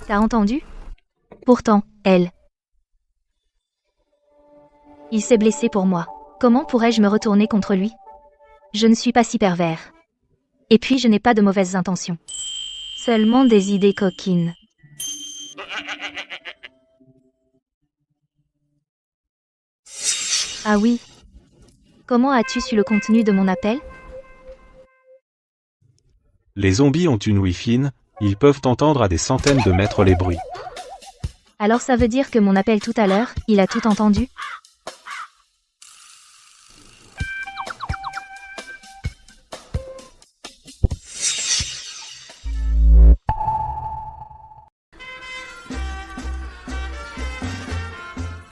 T'as entendu? Pourtant, elle. Il s'est blessé pour moi. Comment pourrais-je me retourner contre lui? Je ne suis pas si pervers. Et puis je n'ai pas de mauvaises intentions. Seulement des idées coquines. Ah oui. Comment as-tu su le contenu de mon appel? Les zombies ont une ouïe fine, ils peuvent entendre à des centaines de mètres les bruits. Alors ça veut dire que mon appel tout à l'heure, il a tout entendu?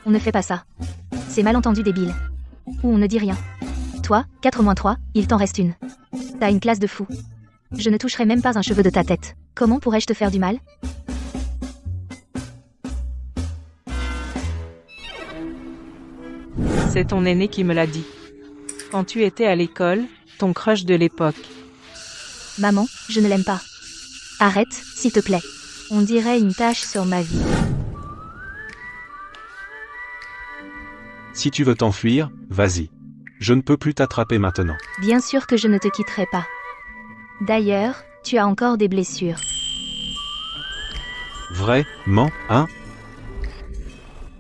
On ne fait pas ça. C'est malentendu débile. Ou on ne dit rien. Toi, 4-3, il t'en reste une. T'as une classe de fou. Je ne toucherai même pas un cheveu de ta tête. Comment pourrais-je te faire du mal? C'est ton aîné qui me l'a dit. Quand tu étais à l'école, ton crush de l'époque. Maman, je ne l'aime pas. Arrête, s'il te plaît. On dirait une tache sur ma vie. Si tu veux t'enfuir, vas-y. Je ne peux plus t'attraper maintenant. Bien sûr que je ne te quitterai pas. D'ailleurs, tu as encore des blessures. Vraiment, hein?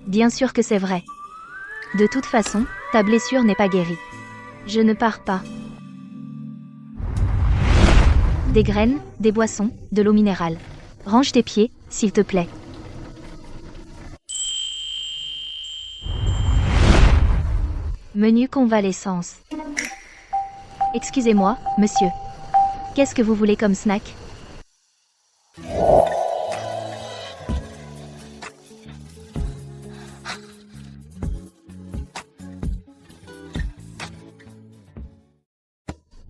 Bien sûr que c'est vrai. De toute façon, ta blessure n'est pas guérie. Je ne pars pas. Des graines, des boissons, de l'eau minérale. Range tes pieds, s'il te plaît. Menu convalescence. Excusez-moi, monsieur. Qu'est-ce que vous voulez comme snack?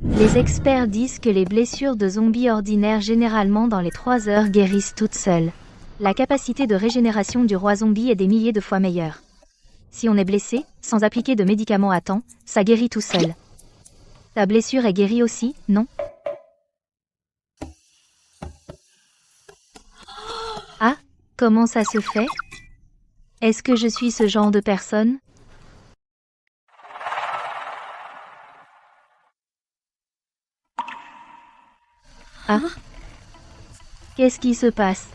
Les experts disent que les blessures de zombies ordinaires généralement dans les 3 heures guérissent toutes seules. La capacité de régénération du roi zombie est des milliers de fois meilleure. Si on est blessé, sans appliquer de médicaments à temps, ça guérit tout seul. Ta blessure est guérie aussi, non? Ah, comment ça se fait? Est-ce que je suis ce genre de personne? Ah? Qu'est-ce qui se passe?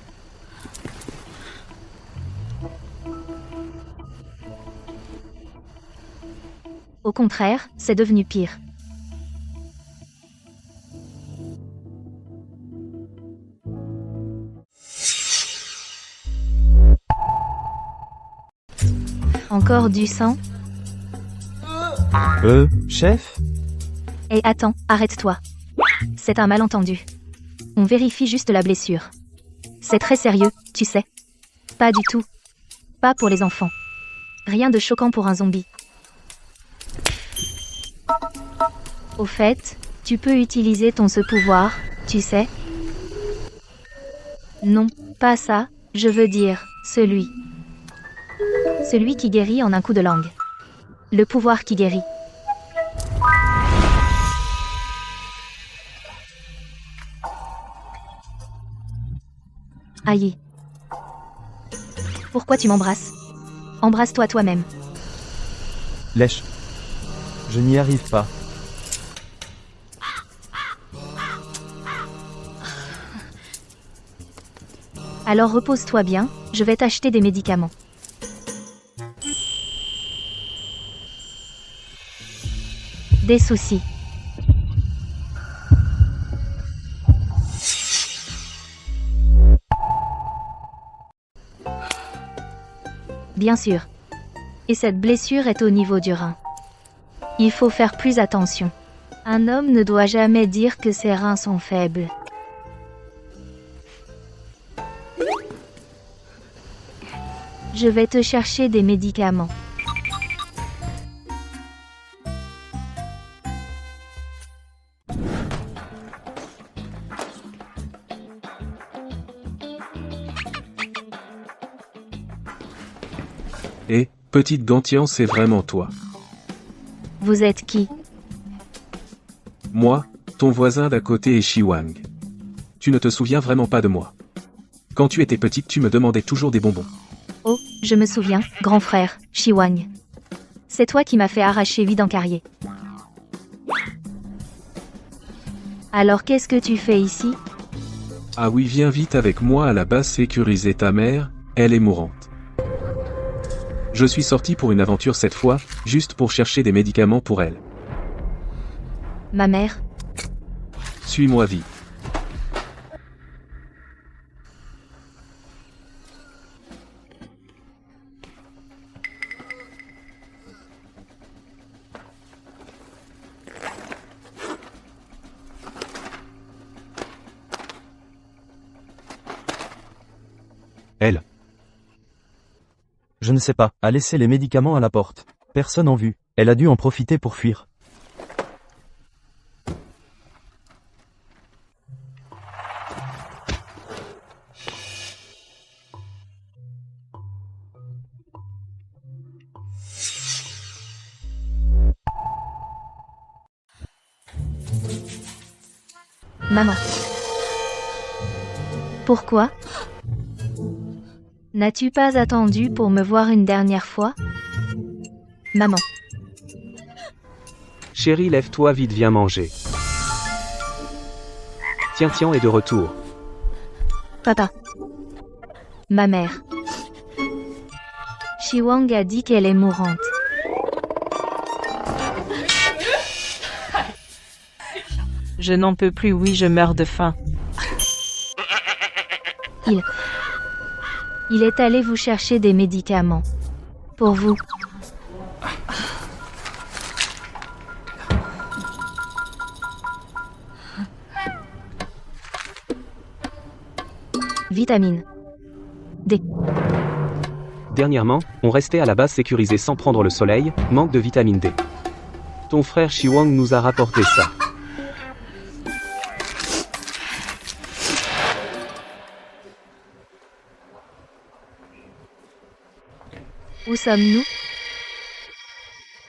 Au contraire, c'est devenu pire. Encore du sang? Chef? Eh attends, arrête-toi. C'est un malentendu. On vérifie juste la blessure. C'est très sérieux, tu sais. Pas du tout. Pas pour les enfants. Rien de choquant pour un zombie. Au fait, tu peux utiliser ton pouvoir, tu sais. Non, pas ça, je veux dire, celui. Celui qui guérit en un coup de langue. Le pouvoir qui guérit. Aïe. Pourquoi tu m'embrasses? Embrasse-toi toi-même. Lèche. Je n'y arrive pas. Alors repose-toi bien, je vais t'acheter des médicaments. Des soucis. Bien sûr. Et cette blessure est au niveau du rein. Il faut faire plus attention. Un homme ne doit jamais dire que ses reins sont faibles. Je vais te chercher des médicaments. Petite Gantian, c'est vraiment toi. Vous êtes qui? Moi, ton voisin d'à côté est Shiwang. Tu ne te souviens vraiment pas de moi. Quand tu étais petite, tu me demandais toujours des bonbons. Oh, je me souviens, grand frère, Shiwang. C'est toi qui m'as fait arracher vide en carrier. Alors qu'est-ce que tu fais ici? Ah oui, viens vite avec moi à la base sécurisée. Ta mère, elle est mourante. Je suis sorti pour une aventure cette fois, juste pour chercher des médicaments pour elle. Ma mère? Suis-moi vite. Elle. Je ne sais pas, a laissé les médicaments à la porte. Personne en vue. Elle a dû en profiter pour fuir. Maman. Pourquoi? N'as-tu pas attendu pour me voir une dernière fois? Maman. Chérie, lève-toi vite, viens manger. Tian est de retour. Papa. Ma mère. Shiwang a dit qu'elle est mourante. Je n'en peux plus, oui, je meurs de faim. Il est allé vous chercher des médicaments. Pour vous. Vitamine D. Dernièrement, on restait à la base sécurisée sans prendre le soleil, manque de vitamine D. Ton frère Shiwang nous a rapporté ça. Où sommes-nous?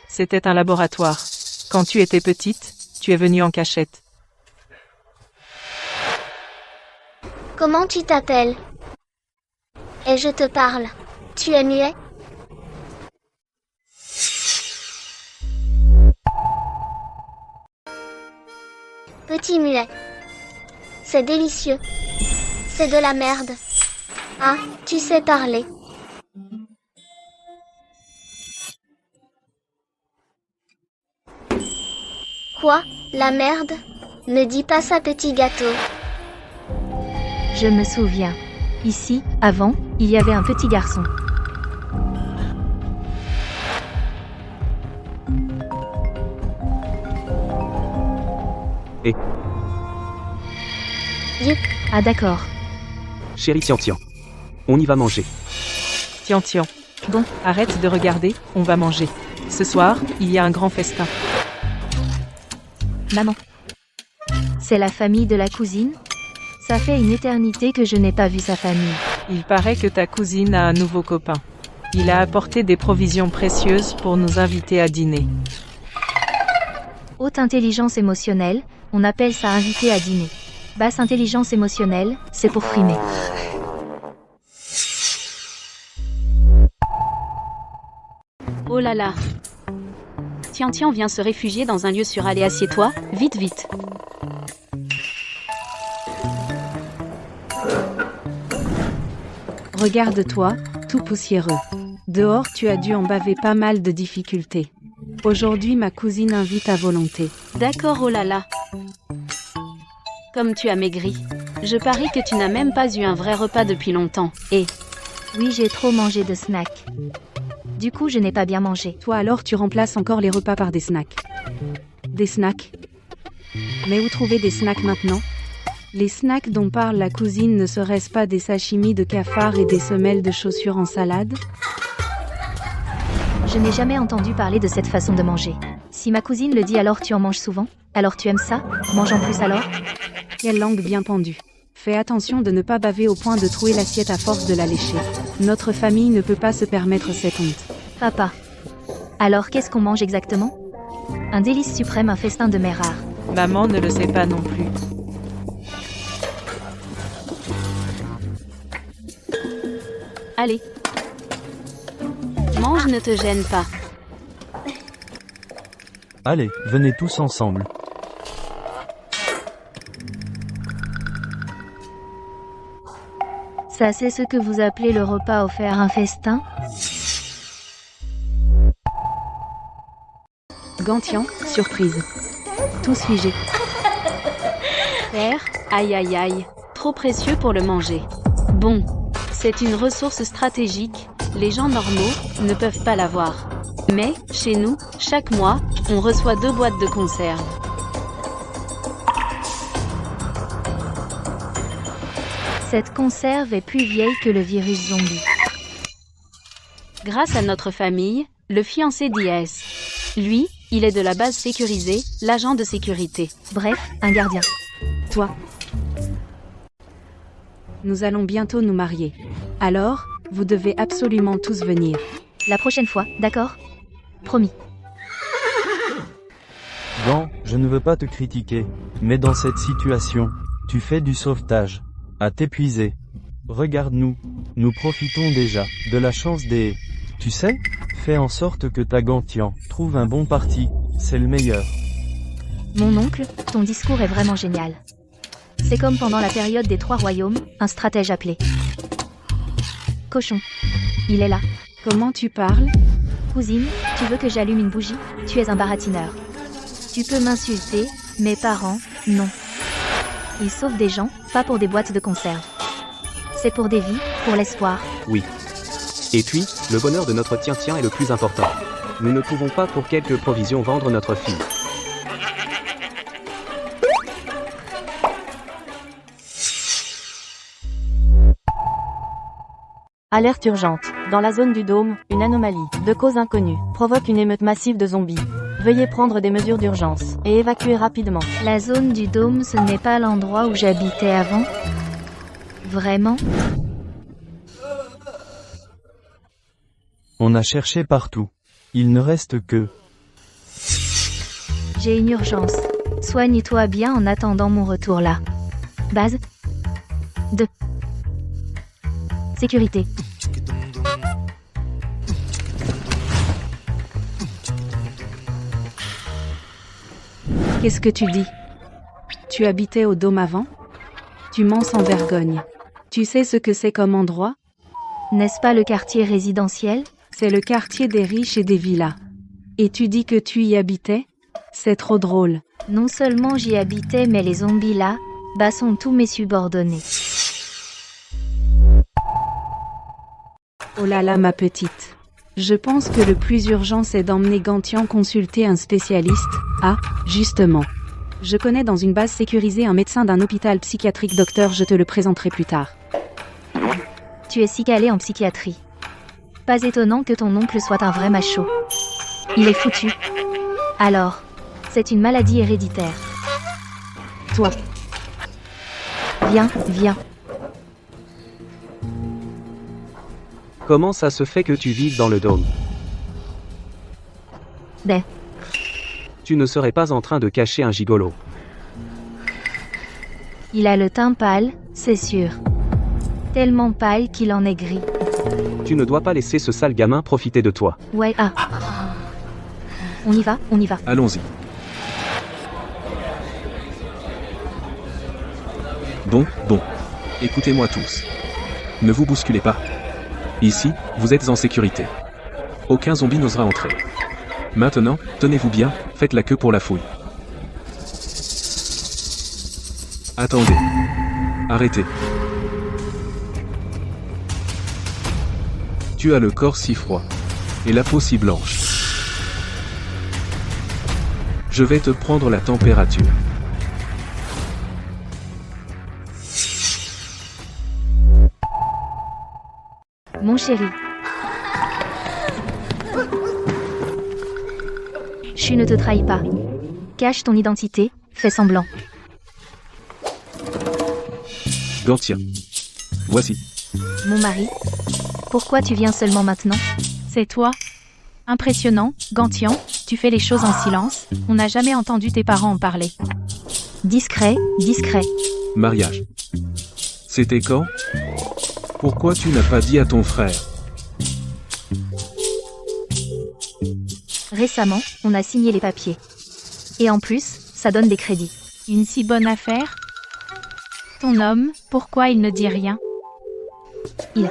C'était un laboratoire. Quand tu étais petite, tu es venue en cachette. Comment tu t'appelles? Et je te parle. Tu es muet? Petit muet. C'est délicieux. C'est de la merde. Ah, tu sais parler. Quoi? La merde? Ne dis pas ça, petit gâteau. Je me souviens. Ici, avant, il y avait un petit garçon. Et Yup. Ah d'accord. chérie Tian, on y va manger. Tian. Bon, arrête de regarder, on va manger. Ce soir, il y a un grand festin. Maman. C'est la famille de la cousine? Ça fait une éternité que je n'ai pas vu sa famille. Il paraît que ta cousine a un nouveau copain. Il a apporté des provisions précieuses pour nous inviter à dîner. Haute intelligence émotionnelle, on appelle ça inviter à dîner. Basse intelligence émotionnelle, c'est pour frimer. Oh là là. Tian vient se réfugier dans un lieu sûr. Allez, assieds-toi, vite, vite. Regarde-toi, tout poussiéreux. Dehors, tu as dû en baver pas mal de difficultés. Aujourd'hui, ma cousine invite à volonté. D'accord, oh là là. Comme tu as maigri. Je parie que tu n'as même pas eu un vrai repas depuis longtemps. Et Oui, j'ai trop mangé de snacks. Du coup, je n'ai pas bien mangé. toi alors, tu remplaces encore les repas par des snacks. Des snacks? Mais où trouver des snacks maintenant? Les snacks dont parle la cousine ne seraient-ce pas des sashimi de cafards et des semelles de chaussures en salade? Je n'ai jamais entendu parler de cette façon de manger. Si ma cousine le dit, alors tu en manges souvent? Alors tu aimes ça? Mange en plus alors? Quelle langue bien pendue. Fais attention de ne pas baver au point de trouer l'assiette à force de la lécher. Notre famille ne peut pas se permettre cette honte. Papa. Alors qu'est-ce qu'on mange exactement? Un délice suprême, un festin de mets rares. Maman ne le sait pas non plus. Allez, Mange, ne te gêne pas. Allez, venez tous ensemble. ça c'est ce que vous appelez le repas offert, un festin? Gantian, surprise. Tous figés. Père, aïe aïe aïe. Trop précieux pour le manger. Bon, c'est une ressource stratégique, les gens normaux ne peuvent pas l'avoir. Mais, chez nous, chaque mois, on reçoit 2 boîtes de conserve. Cette conserve est plus vieille que le virus zombie. Grâce à notre famille, le fiancé d'IS. Lui, il est de la base sécurisée, l'agent de sécurité. Bref, un gardien. Toi. Nous allons bientôt nous marier. Alors, vous devez absolument tous venir. La prochaine fois, d'accord? Promis. Gant, je ne veux pas te critiquer, mais dans cette situation, tu fais du sauvetage. À t'épuiser. Regarde-nous. Nous profitons déjà de la chance des... Tu sais? Fais en sorte que ta Gantian trouve un bon parti. C'est le meilleur. Mon oncle, ton discours est vraiment génial. C'est comme pendant la période des 3 royaumes, un stratège appelé Cochon. Il est là. Comment tu parles? Cousine, tu veux que j'allume une bougie? Tu es un baratineur. Tu peux m'insulter, mes parents, non. Ils sauvent des gens, pas pour des boîtes de conserve. C'est pour des vies, pour l'espoir. Oui. Et puis, le bonheur de notre tien-tien est le plus important. Nous ne pouvons pas pour quelques provisions vendre notre fille. Alerte urgente. Dans la zone du dôme, une anomalie, de cause inconnue, provoque une émeute massive de zombies. Veuillez prendre des mesures d'urgence et évacuer rapidement. La zone du dôme, ce n'est pas l'endroit où j'habitais avant? Vraiment? On a cherché partout. Il ne reste que... J'ai une urgence. Soigne-toi bien en attendant mon retour là. Base 2. Sécurité. Qu'est-ce que tu dis? Tu habitais au dôme avant? Tu mens sans vergogne. Tu sais ce que c'est comme endroit? N'est-ce pas le quartier résidentiel? C'est le quartier des riches et des villas. Et tu dis que tu y habitais? C'est trop drôle. Non seulement j'y habitais, mais les zombies là, sont tous mes subordonnés. Oh là là ma petite. Je pense que le plus urgent c'est d'emmener Gantian consulter un spécialiste. Ah, justement. Je connais dans une base sécurisée un médecin d'un hôpital psychiatrique, docteur, je te le présenterai plus tard. Tu es si calé en psychiatrie. Pas étonnant que ton oncle soit un vrai macho. Il est foutu. Alors, c'est une maladie héréditaire. Toi. Viens, viens. Comment ça se fait que tu vives dans le dôme? Ben, Tu ne serais pas en train de cacher un gigolo. il a le teint pâle, c'est sûr. Tellement pâle qu'il en est gris. Tu ne dois pas laisser ce sale gamin profiter de toi. Ouais, ah. On y va, on y va. Allons-y. Bon. Écoutez-moi tous. Ne vous bousculez pas. Ici, vous êtes en sécurité. Aucun zombie n'osera entrer. Maintenant, tenez-vous bien, faites la queue pour la fouille. Attendez. Arrêtez. Tu as le corps si froid. Et la peau si blanche. Je vais te prendre la température. Mon chéri. Chut, ne te trahis pas. Cache ton identité, fais semblant. Gantian. Voici. Mon mari. Pourquoi tu viens seulement maintenant? C'est toi? Impressionnant, Gantian, tu fais les choses en silence, on n'a jamais entendu tes parents en parler. Discret, discret. Mariage. C'était quand? Pourquoi tu n'as pas dit à ton frère? Récemment, on a signé les papiers. Et en plus, ça donne des crédits. Une si bonne affaire? Ton homme, pourquoi il ne dit rien? Il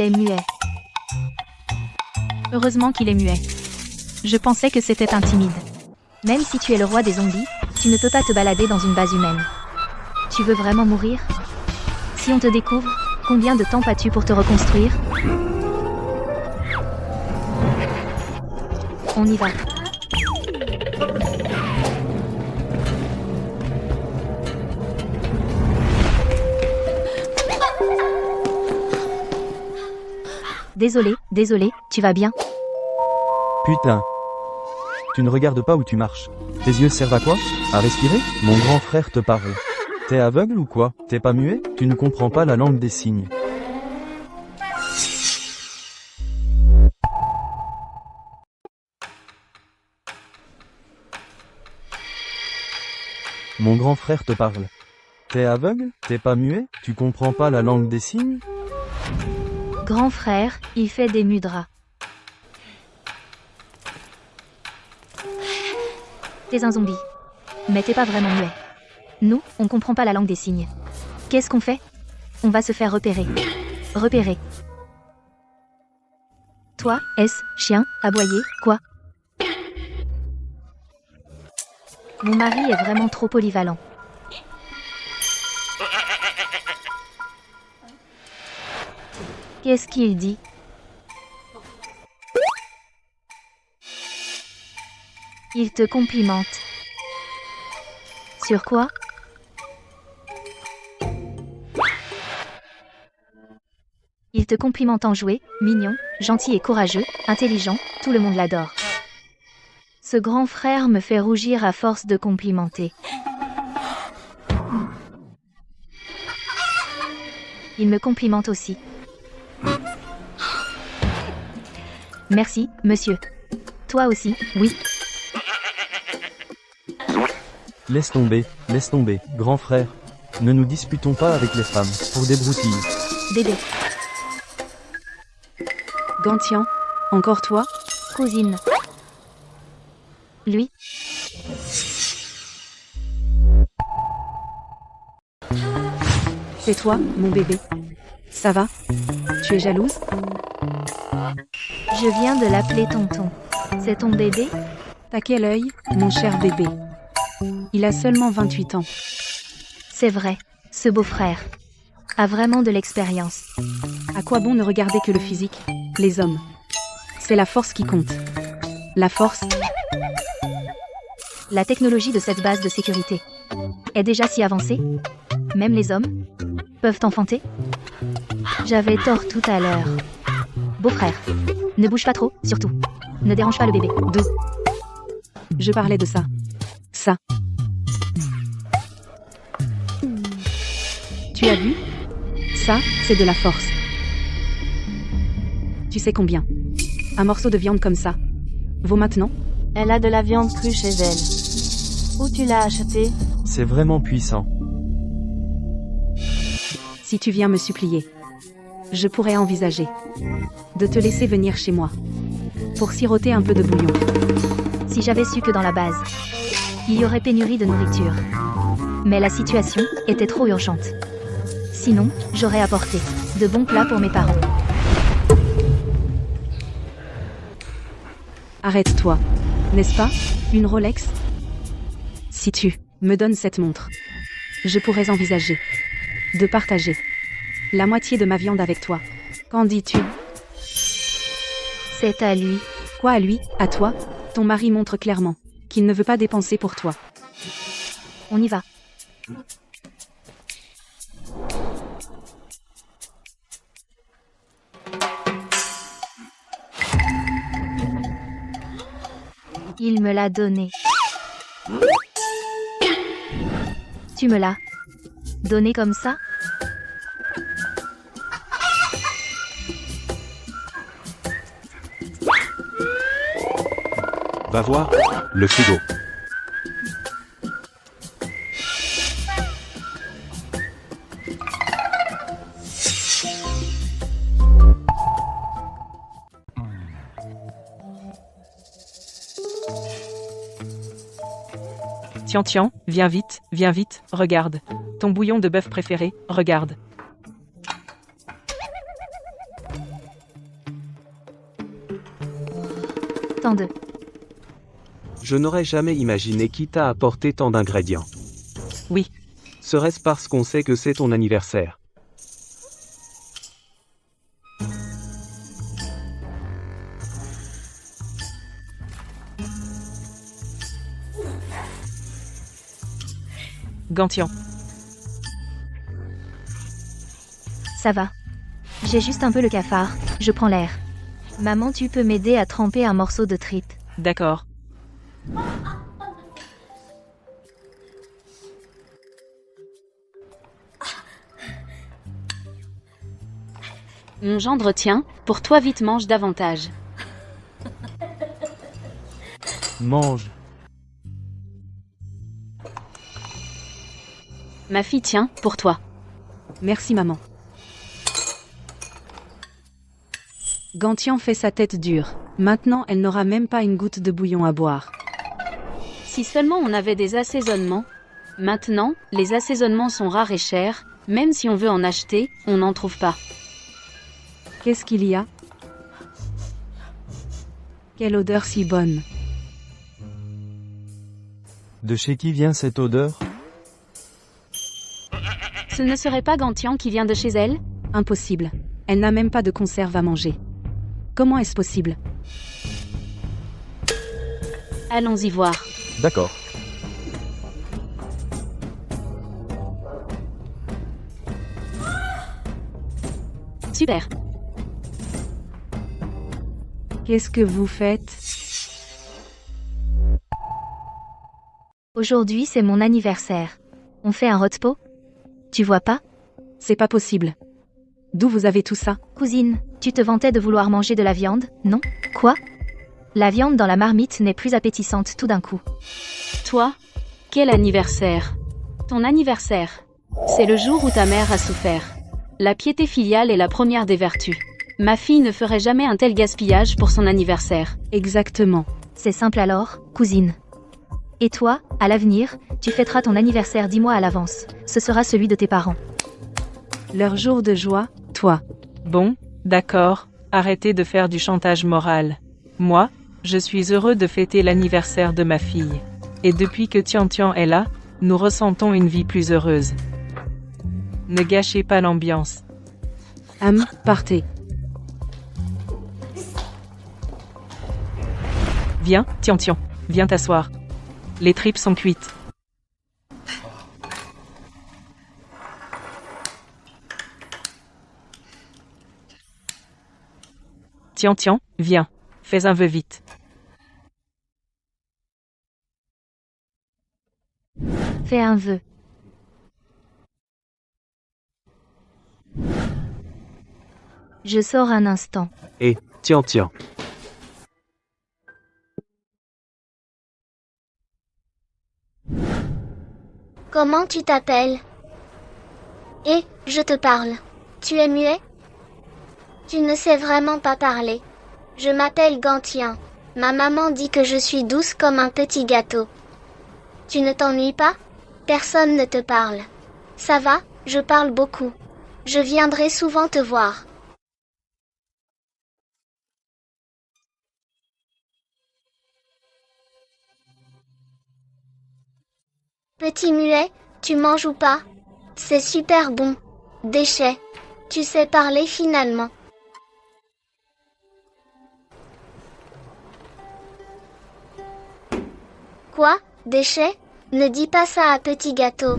est muet. Heureusement qu'il est muet. Je pensais que c'était intimide. Même si tu es le roi des zombies, tu ne peux pas te balader dans une base humaine. Tu veux vraiment mourir? Si on te découvre, combien de temps as-tu pour te reconstruire? On y va. Désolé, tu vas bien? Putain. Tu ne regardes pas où tu marches. Tes yeux servent à quoi? À respirer? Mon grand frère te parle. T'es aveugle ou quoi? T'es pas muet? Tu ne comprends pas la langue des signes. Mon grand frère te parle. T'es aveugle? T'es pas muet? Tu comprends pas la langue des signes? Grand frère, il fait des mudras. T'es un zombie. Mais t'es pas vraiment muet. Nous, on comprend pas la langue des signes. Qu'est-ce qu'on fait? On va se faire repérer. Repérer. Toi, chien, aboyer, quoi? Mon mari est vraiment trop polyvalent. Qu'est-ce qu'il dit? Il te complimente. Sur quoi? Il te complimente en jouet, mignon, gentil et courageux, intelligent, tout le monde l'adore. Ce grand frère me fait rougir à force de complimenter. Il me complimente aussi. Merci, monsieur. Toi aussi, oui. Laisse tomber, grand frère. Ne nous disputons pas avec les femmes, pour des broutilles. Bébé. Gantian, encore toi? Cousine. Lui. C'est toi, mon bébé. Ça va? Tu es jalouse? Je viens de l'appeler tonton. C'est ton bébé? T'as quel œil, mon cher bébé? Il a seulement 28 ans. C'est vrai, ce beau-frère a vraiment de l'expérience. À quoi bon ne regarder que le physique? Les hommes. C'est la force qui compte. La force. La technologie de cette base de sécurité est déjà si avancée. Même les hommes peuvent enfanter. J'avais tort tout à l'heure. Beau-frère, ne bouge pas trop, surtout. Ne dérange pas le bébé. Je parlais de ça. Ça. Tu as vu? Ça, c'est de la force. Tu sais combien? Un morceau de viande comme ça vaut maintenant? Elle a de la viande crue chez elle. Où tu l'as acheté? C'est vraiment puissant. Si tu viens me supplier, je pourrais envisager de te laisser venir chez moi pour siroter un peu de bouillon. Si j'avais su que dans la base, il y aurait pénurie de nourriture. Mais la situation était trop urgente. Sinon, j'aurais apporté de bons plats pour mes parents. Arrête-toi. N'est-ce pas? Une Rolex? Si tu me donnes cette montre, je pourrais envisager de partager la moitié de ma viande avec toi. Qu'en dis-tu? C'est à lui. Quoi à lui? À toi? Ton mari montre clairement qu'il ne veut pas dépenser pour toi. On y va. Il me l'a donné. Tu me l'as donné comme ça? Va voir le frigo. Tiens, viens vite, regarde. Ton bouillon de bœuf préféré, regarde. Tant de. Je n'aurais jamais imaginé qui t'a apporté tant d'ingrédients. Oui. Serait-ce parce qu'on sait que c'est ton anniversaire? Gantien. Ça va. J'ai juste un peu le cafard, je prends l'air. Maman, tu peux m'aider à tremper un morceau de tripe. D'accord. Mon gendre tient, pour toi vite mange davantage. Mange. Ma fille tient, pour toi. Merci maman. Gantien fait sa tête dure. Maintenant, elle n'aura même pas une goutte de bouillon à boire. Si seulement on avait des assaisonnements. Maintenant, les assaisonnements sont rares et chers. Même si on veut en acheter, on n'en trouve pas. Qu'est-ce qu'il y a? Quelle odeur si bonne. De chez qui vient cette odeur? Ce ne serait pas Gantien qui vient de chez elle? Impossible. Elle n'a même pas de conserve à manger. Comment est-ce possible? Allons-y voir. D'accord. Super. Qu'est-ce que vous faites? Aujourd'hui, c'est mon anniversaire. On fait un hot pot? Tu vois pas? C'est pas possible. D'où vous avez tout ça? Cousine, tu te vantais de vouloir manger de la viande, non? Quoi? La viande dans la marmite n'est plus appétissante tout d'un coup. Toi? Quel anniversaire? Ton anniversaire. C'est le jour où ta mère a souffert. La piété filiale est la première des vertus. Ma fille ne ferait jamais un tel gaspillage pour son anniversaire. Exactement. C'est simple alors, cousine. Et toi, à l'avenir, tu fêteras ton anniversaire 10 mois à l'avance. Ce sera celui de tes parents. Leur jour de joie, toi. Bon, d'accord, arrêtez de faire du chantage moral. Moi, je suis heureux de fêter l'anniversaire de ma fille. Et depuis que Tian est là, nous ressentons une vie plus heureuse. Ne gâchez pas l'ambiance. Partez. Viens, Tian, viens t'asseoir. Les tripes sont cuites. Tian, viens. Fais un vœu vite. Fais un vœu. Je sors un instant. Et, tiens. Comment tu t'appelles? Et, je te parle. Tu es muet? Tu ne sais vraiment pas parler. Je m'appelle Gantien. Ma maman dit que je suis douce comme un petit gâteau. Tu ne t'ennuies pas? Personne ne te parle. Ça va, je parle beaucoup. Je viendrai souvent te voir. Petit muet, tu manges ou pas? C'est super bon. Déchet. Tu sais parler finalement. Quoi? Déchet? Ne dis pas ça à petit gâteau.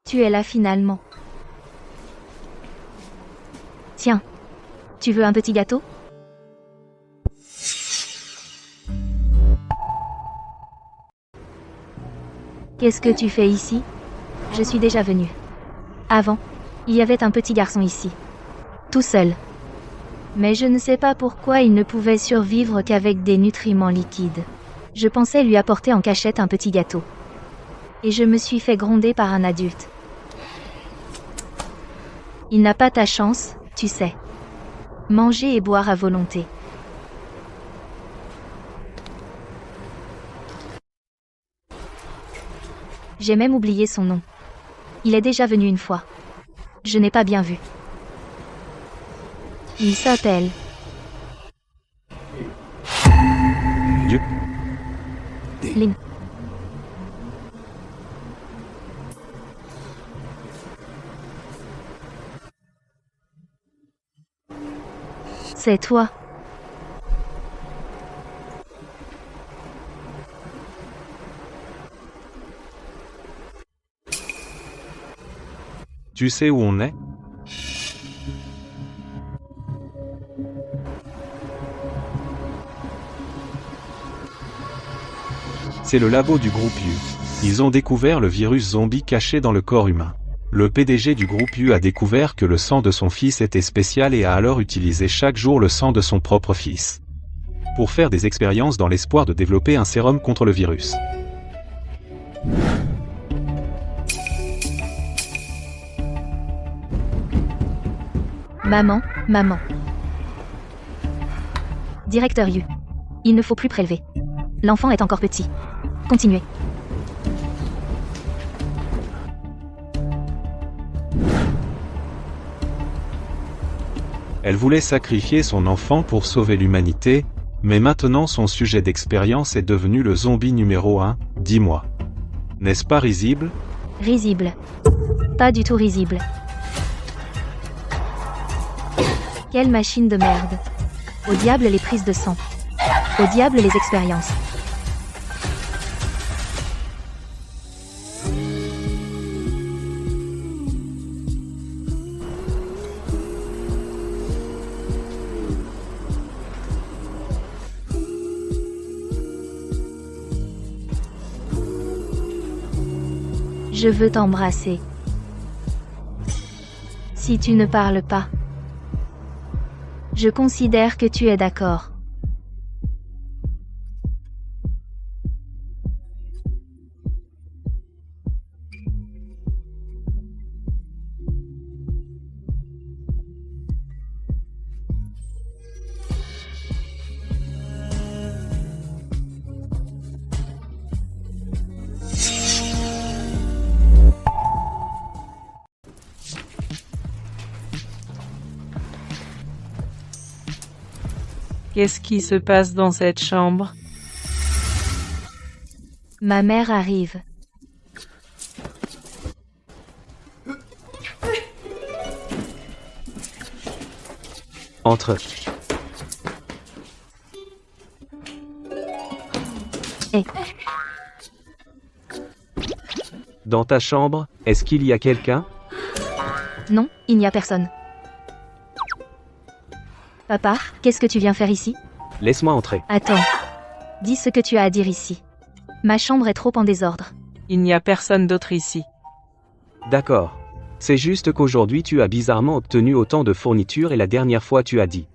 Tu es là finalement. Tiens. Tu veux un petit gâteau? Qu'est-ce que tu fais ici? Je suis déjà venue. Avant, il y avait un petit garçon ici. Tout seul. Mais je ne sais pas pourquoi il ne pouvait survivre qu'avec des nutriments liquides. Je pensais lui apporter en cachette un petit gâteau. Et je me suis fait gronder par un adulte. Il n'a pas ta chance, tu sais. Manger et boire à volonté. J'ai même oublié son nom. Il est déjà venu une fois. Je n'ai pas bien vu. Il s'appelle... Dieu. Lynn. C'est toi. Tu sais où on est? C'est le labo du groupe U. Ils ont découvert le virus zombie caché dans le corps humain. Le PDG du groupe U a découvert que le sang de son fils était spécial et a alors utilisé chaque jour le sang de son propre fils pour faire des expériences dans l'espoir de développer un sérum contre le virus. Maman, maman. Directeur Yu. Il ne faut plus prélever. L'enfant est encore petit. Continuez. Elle voulait sacrifier son enfant pour sauver l'humanité, mais maintenant son sujet d'expérience est devenu le zombie numéro 1, dis-moi. N'est-ce pas risible? Risible. Pas du tout risible. Quelle machine de merde. Au diable les prises de sang. Au diable les expériences. Je veux t'embrasser. Si tu ne parles pas. Je considère que tu es d'accord. Qu'est-ce qui se passe dans cette chambre? Ma mère arrive. Entre. Eh. Dans ta chambre, est-ce qu'il y a quelqu'un? Non, il n'y a personne. Papa, qu'est-ce que tu viens faire ici? Laisse-moi entrer. Attends. Dis ce que tu as à dire ici. Ma chambre est trop en désordre. Il n'y a personne d'autre ici. D'accord. C'est juste qu'aujourd'hui tu as bizarrement obtenu autant de fournitures et la dernière fois tu as dit.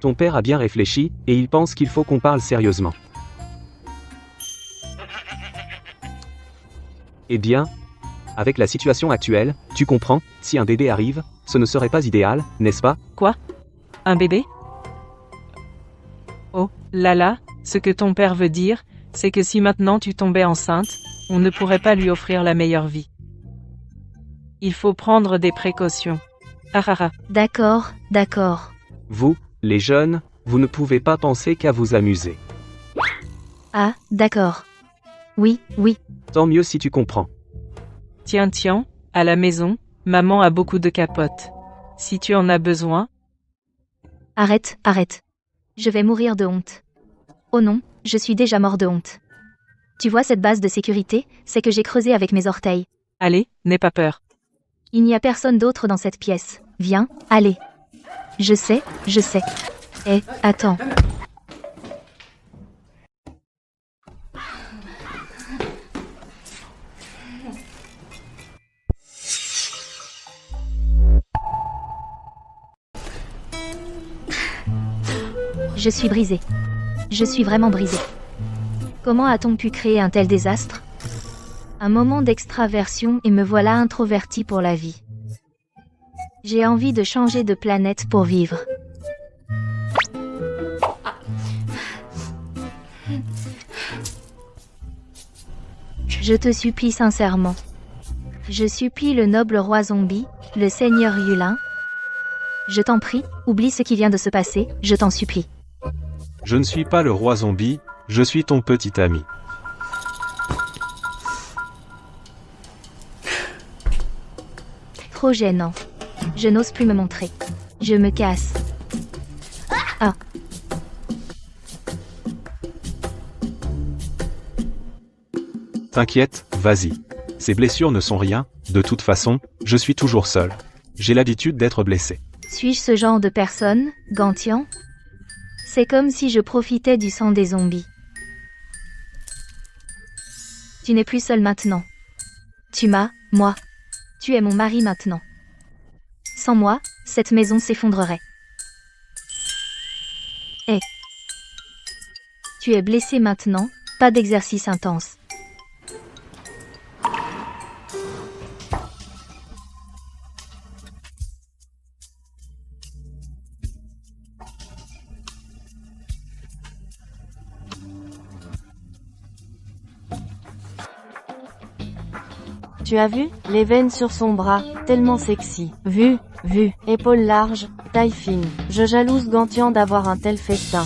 Ton père a bien réfléchi, et il pense qu'il faut qu'on parle sérieusement. Eh bien, avec la situation actuelle, tu comprends, si un bébé arrive, ce ne serait pas idéal, n'est-ce pas? Quoi? Un bébé? Oh, là là, ce que ton père veut dire, c'est que si maintenant tu tombais enceinte, on ne pourrait pas lui offrir la meilleure vie. Il faut prendre des précautions. Ah ah ah. D'accord, d'accord. Vous, les jeunes, vous ne pouvez pas penser qu'à vous amuser. Ah, d'accord. Oui, oui. Tant mieux si tu comprends. Tiens, tiens, à la maison, maman a beaucoup de capotes. Si tu en as besoin... Arrête, arrête. Je vais mourir de honte. Oh non, je suis déjà mort de honte. Tu vois cette base de sécurité, c'est que j'ai creusé avec mes orteils. Allez, n'aie pas peur. Il n'y a personne d'autre dans cette pièce. Viens, allez. Je sais, je sais. Eh, attends. Je suis brisée. Je suis vraiment brisée. Comment a-t-on pu créer un tel désastre? Un moment d'extraversion et me voilà introvertie pour la vie. J'ai envie de changer de planète pour vivre. Je te supplie sincèrement. Je supplie le noble roi zombie, le seigneur Yulin. Je t'en prie, oublie ce qui vient de se passer, je t'en supplie. Je ne suis pas le roi zombie, je suis ton petit ami. Trop gênant. Je n'ose plus me montrer. Je me casse. Ah. T'inquiète, vas-y. Ces blessures ne sont rien, de toute façon, je suis toujours seul. J'ai l'habitude d'être blessé. Suis-je ce genre de personne, Gantien? C'est comme si je profitais du sang des zombies. Tu n'es plus seul maintenant. Tu m'as, moi. Tu es mon mari maintenant. Sans moi, cette maison s'effondrerait. Et tu es blessé maintenant, pas d'exercice intense. Tu as vu? Les veines sur son bras, tellement sexy. Vu, épaules larges, taille fine. Je jalouse Gantien d'avoir un tel festin.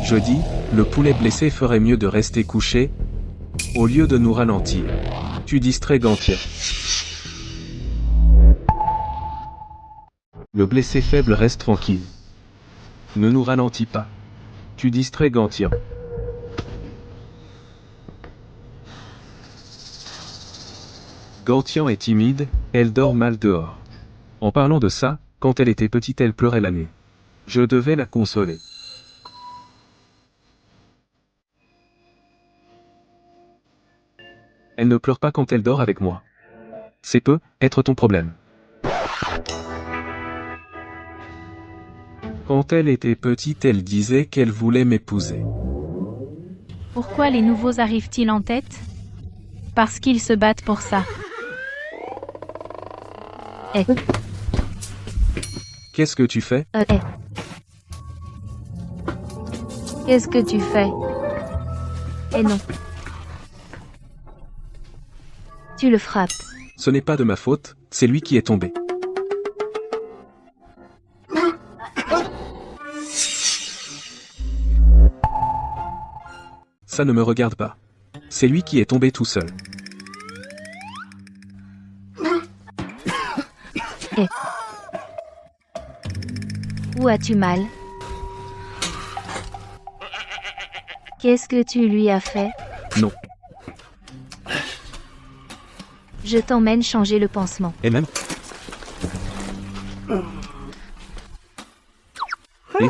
Je dis, le poulet blessé ferait mieux de rester couché, au lieu de nous ralentir. Tu distrais Gantien. Le blessé faible reste tranquille. Ne nous ralentis pas. Tu distrais Gantien. Gantien est timide, elle dort mal dehors. En parlant de ça, quand elle était petite elle pleurait la nuit. Je devais la consoler. Elle ne pleure pas quand elle dort avec moi. C'est peut être ton problème. Quand elle était petite, elle disait qu'elle voulait m'épouser. Pourquoi les nouveaux arrivent-ils en tête? Parce qu'ils se battent pour ça. Qu'est-ce que tu fais? Qu'est-ce que tu fais? Eh non. Tu le frappes. Ce n'est pas de ma faute, c'est lui qui est tombé. Ça ne me regarde pas. C'est lui qui est tombé tout seul. Où as-tu mal? Qu'est-ce que tu lui as fait? Non. Je t'emmène changer le pansement. Et même. Et...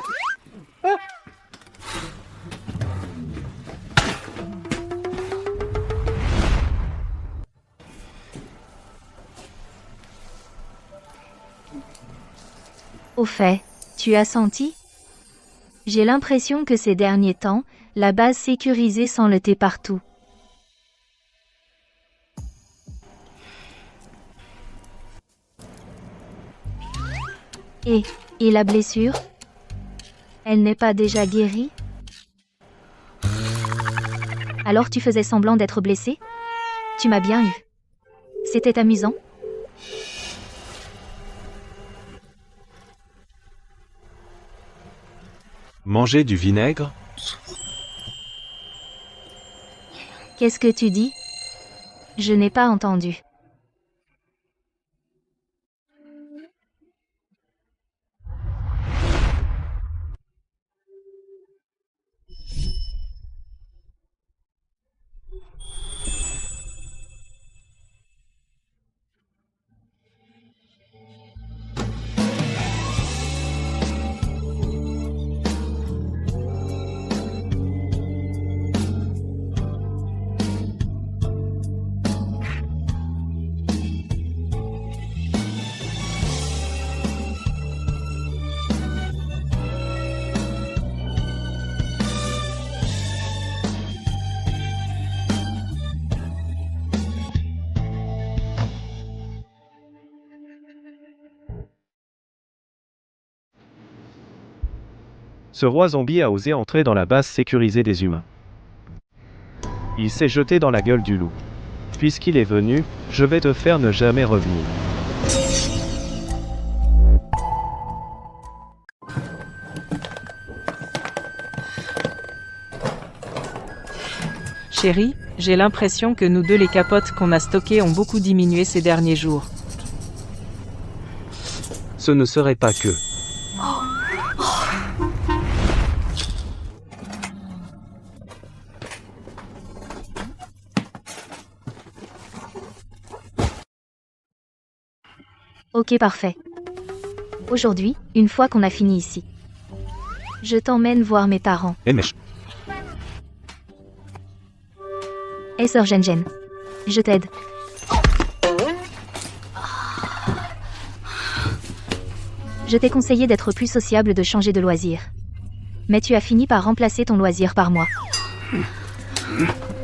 Au fait, tu as senti? J'ai l'impression que ces derniers temps, la base sécurisée sent le thé partout. Et la blessure? Elle n'est pas déjà guérie? Alors tu faisais semblant d'être blessé? Tu m'as bien eu. C'était amusant? Manger du vinaigre? Qu'est-ce que tu dis? Je n'ai pas entendu. Ce roi zombie a osé entrer dans la base sécurisée des humains. Il s'est jeté dans la gueule du loup. Puisqu'il est venu, je vais te faire ne jamais revenir. Chérie, j'ai l'impression que nous deux les capotes qu'on a stockées ont beaucoup diminué ces derniers jours. Ce ne serait pas que. Ok, parfait. Aujourd'hui, une fois qu'on a fini ici, je t'emmène voir mes parents. Hey sœur Gen, je t'aide. Je t'ai conseillé d'être plus sociable, de changer de loisir. Mais tu as fini par remplacer ton loisir par moi.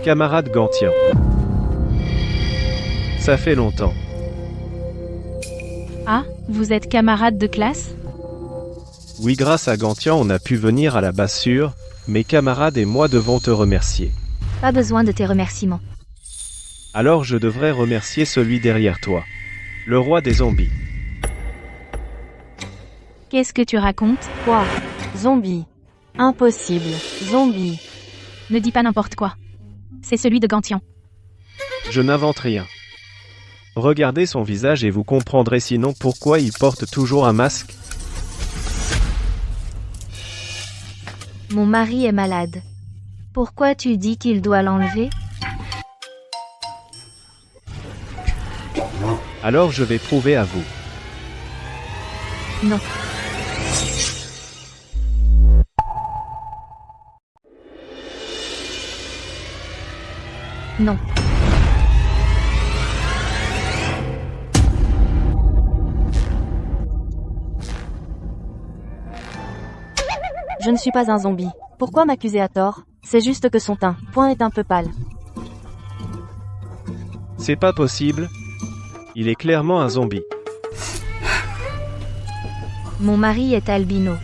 Camarade Gantien. Ça fait longtemps. Ah, vous êtes camarades de classe? Oui, grâce à Gantien, on a pu venir à la base sûre. Mes camarades et moi devons te remercier. Pas besoin de tes remerciements. Alors je devrais remercier celui derrière toi. Le roi des zombies. Qu'est-ce que tu racontes? Quoi? Zombie. Impossible. Zombie. Ne dis pas n'importe quoi. C'est celui de Gantien. Je n'invente rien. Regardez son visage et vous comprendrez sinon pourquoi il porte toujours un masque. Mon mari est malade. Pourquoi tu dis qu'il doit l'enlever? Alors je vais prouver à vous. Non. Non. Je ne suis pas un zombie. Pourquoi m'accuser à tort? C'est juste que son teint, point est un peu pâle. C'est pas possible. Il est clairement un zombie. Mon mari est albino.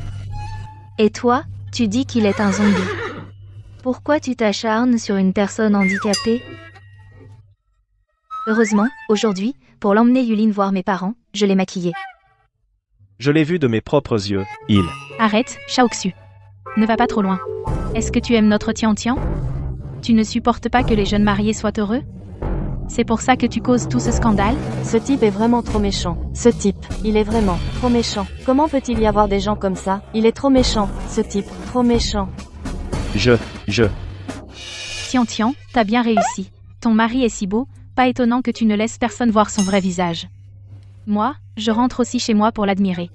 Et toi, tu dis qu'il est un zombie. Pourquoi tu t'acharnes sur une personne handicapée? Heureusement, aujourd'hui, pour l'emmener Yulin voir mes parents, je l'ai maquillé. Je l'ai vu de mes propres yeux. Il. Arrête, Shaoxu. Ne va pas trop loin. Est-ce que tu aimes notre Tian-Tian? Tu ne supportes pas que les jeunes mariés soient heureux? C'est pour ça que tu causes tout ce scandale? Ce type est vraiment trop méchant. Ce type, il est vraiment trop méchant. Comment peut-il y avoir des gens comme ça? Il est trop méchant, ce type, trop méchant. Tian-Tian, t'as bien réussi. Ton mari est si beau, pas étonnant que tu ne laisses personne voir son vrai visage. Moi, je rentre aussi chez moi pour l'admirer.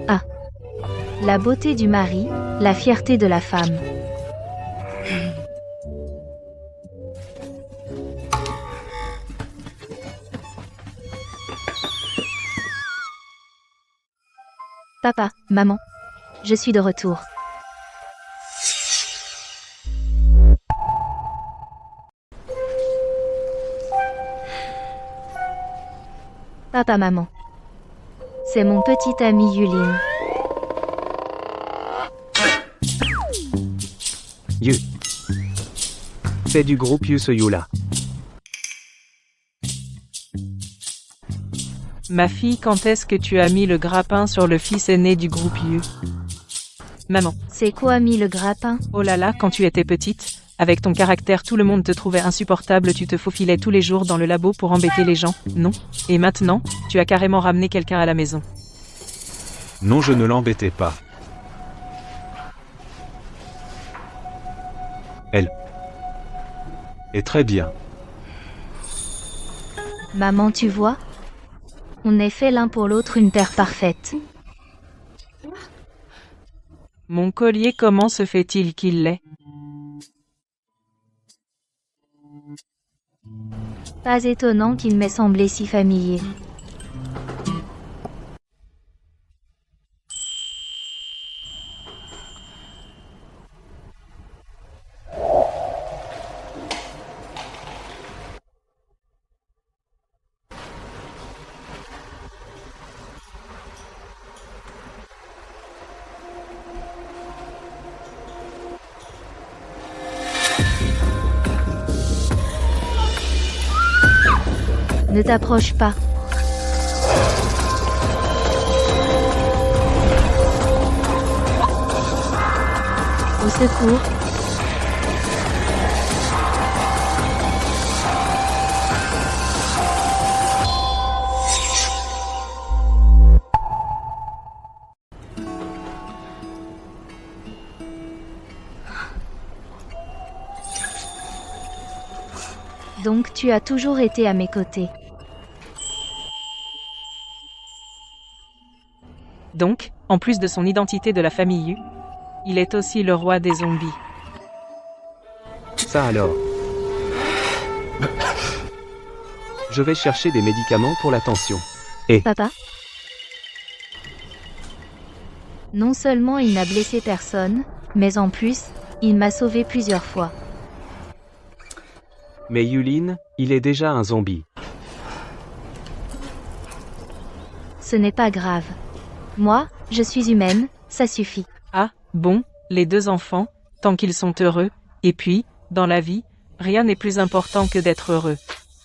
Ah. La beauté du mari, la fierté de la femme. Papa, maman, je suis de retour. Papa, maman. C'est mon petit ami Yulin. Yu. C'est du groupe Yuseyula. Ma fille, quand est-ce que tu as mis le grappin sur le fils aîné du groupe Yu? Maman. C'est quoi mis le grappin? Oh là là, quand tu étais petite, avec ton caractère tout le monde te trouvait insupportable, tu te faufilais tous les jours dans le labo pour embêter les gens, non? Et maintenant, tu as carrément ramené quelqu'un à la maison. Non, je ne l'embêtais pas. Elle est très bien. Maman, tu vois? On est fait l'un pour l'autre une paire parfaite. Mon collier, comment se fait-il qu'il l'ait? Pas étonnant qu'il m'ait semblé si familier. Ne t'approche pas. Au secours. Donc tu as toujours été à mes côtés. Donc, en plus de son identité de la famille U, il est aussi le roi des zombies. Ça alors. Je vais chercher des médicaments pour la tension. Papa? Non seulement il n'a blessé personne, mais en plus, il m'a sauvé plusieurs fois. Mais Yulin, il est déjà un zombie. Ce n'est pas grave. Moi, je suis humaine, ça suffit. Ah, bon, les deux enfants, tant qu'ils sont heureux, et puis, dans la vie, rien n'est plus important que d'être heureux.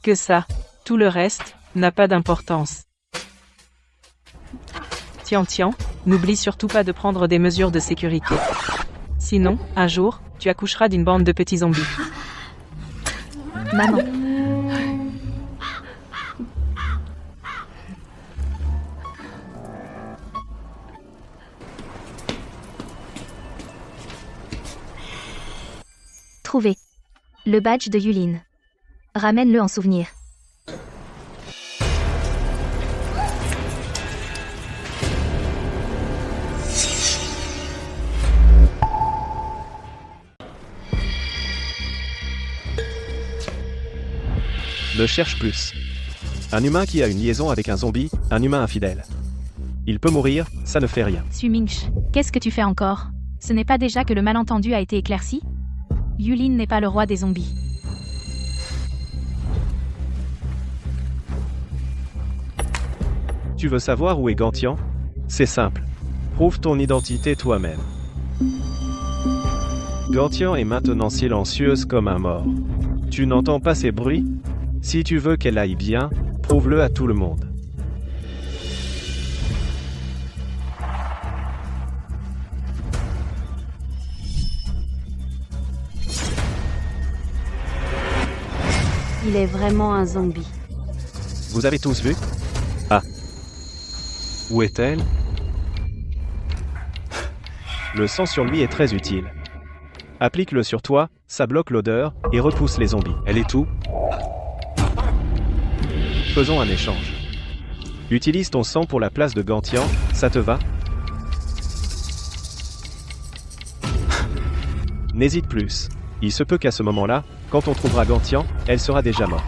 Que ça, tout le reste, n'a pas d'importance. Tiens, n'oublie surtout pas de prendre des mesures de sécurité. Sinon, un jour, tu accoucheras d'une bande de petits zombies. Maman. Trouvé. Le badge de Yulin. Ramène-le en souvenir. Ne cherche plus. Un humain qui a une liaison avec un zombie, un humain infidèle. Il peut mourir, ça ne fait rien. Suminch, qu'est-ce que tu fais encore? Ce n'est pas déjà que le malentendu a été éclairci? Yulin n'est pas le roi des zombies. Tu veux savoir où est Gantien? C'est simple. Prouve ton identité toi-même. Gantien est maintenant silencieuse comme un mort. Tu n'entends pas ces bruits? Si tu veux qu'elle aille bien, prouve-le à tout le monde. Il est vraiment un zombie. Vous avez tous vu? Ah. Où est-elle? Le sang sur lui est très utile. Applique-le sur toi, ça bloque l'odeur et repousse les zombies. Elle est où? Faisons un échange. Utilise ton sang pour la place de Gantien, ça te va? N'hésite plus. Il se peut qu'à ce moment-là, quand on trouvera Gantien, elle sera déjà morte.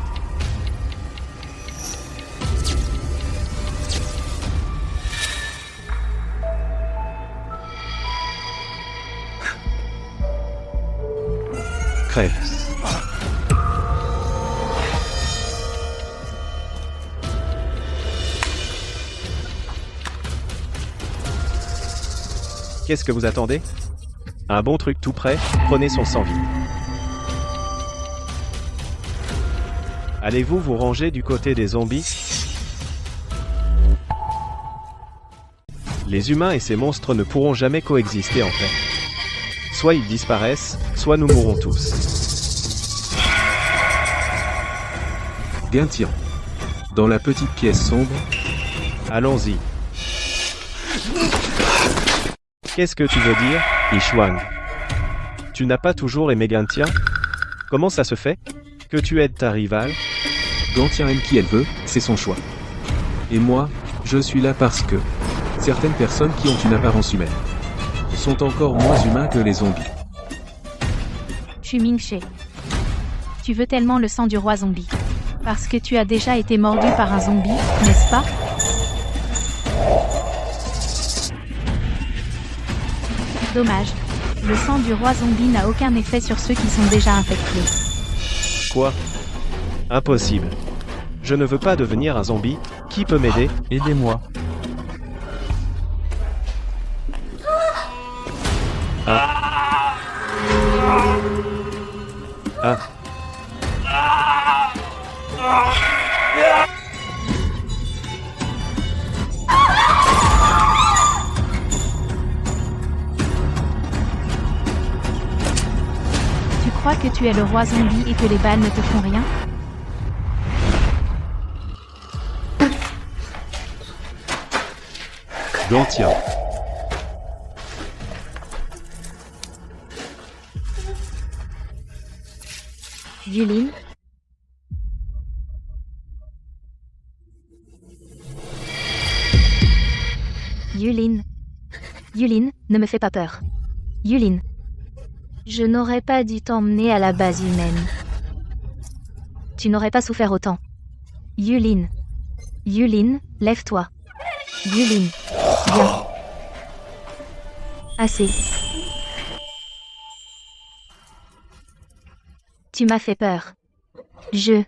Crève. Qu'est-ce que vous attendez? Un bon truc tout prêt, prenez son sang vite. Allez-vous vous ranger du côté des zombies? Les humains et ces monstres ne pourront jamais coexister en paix. Soit ils disparaissent, soit nous mourrons tous. Gantien. Dans la petite pièce sombre. Allons-y. Qu'est-ce que tu veux dire, Ishwang? Tu n'as pas toujours aimé Gantien? Comment ça se fait que tu aides ta rivale? Gantien aime qui elle veut, c'est son choix. Et moi, je suis là parce que certaines personnes qui ont une apparence humaine sont encore moins humains que les zombies. Shumingche. Tu veux tellement le sang du roi zombie. Parce que tu as déjà été mordu par un zombie, n'est-ce pas? Dommage. Le sang du roi zombie n'a aucun effet sur ceux qui sont déjà infectés. Quoi? Impossible. Je ne veux pas devenir un zombie. Qui peut m'aider? Aidez-moi. Ah. Ah. tu es le roi zombie et que les balles ne te font rien? Gantien. Yulin? Yulin. Yulin, ne me fais pas peur. Yulin. Je n'aurais pas dû t'emmener à la base humaine. Tu n'aurais pas souffert autant. Yulin. Yulin, lève-toi. Yulin. Viens. Assez. Tu m'as fait peur. Je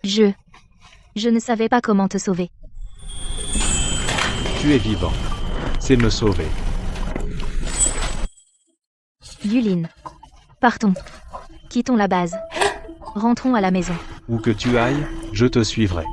ne savais pas comment te sauver. Tu es vivant. C'est me sauver. Yulin. Partons. Quittons la base. Rentrons à la maison. Où que tu ailles, je te suivrai.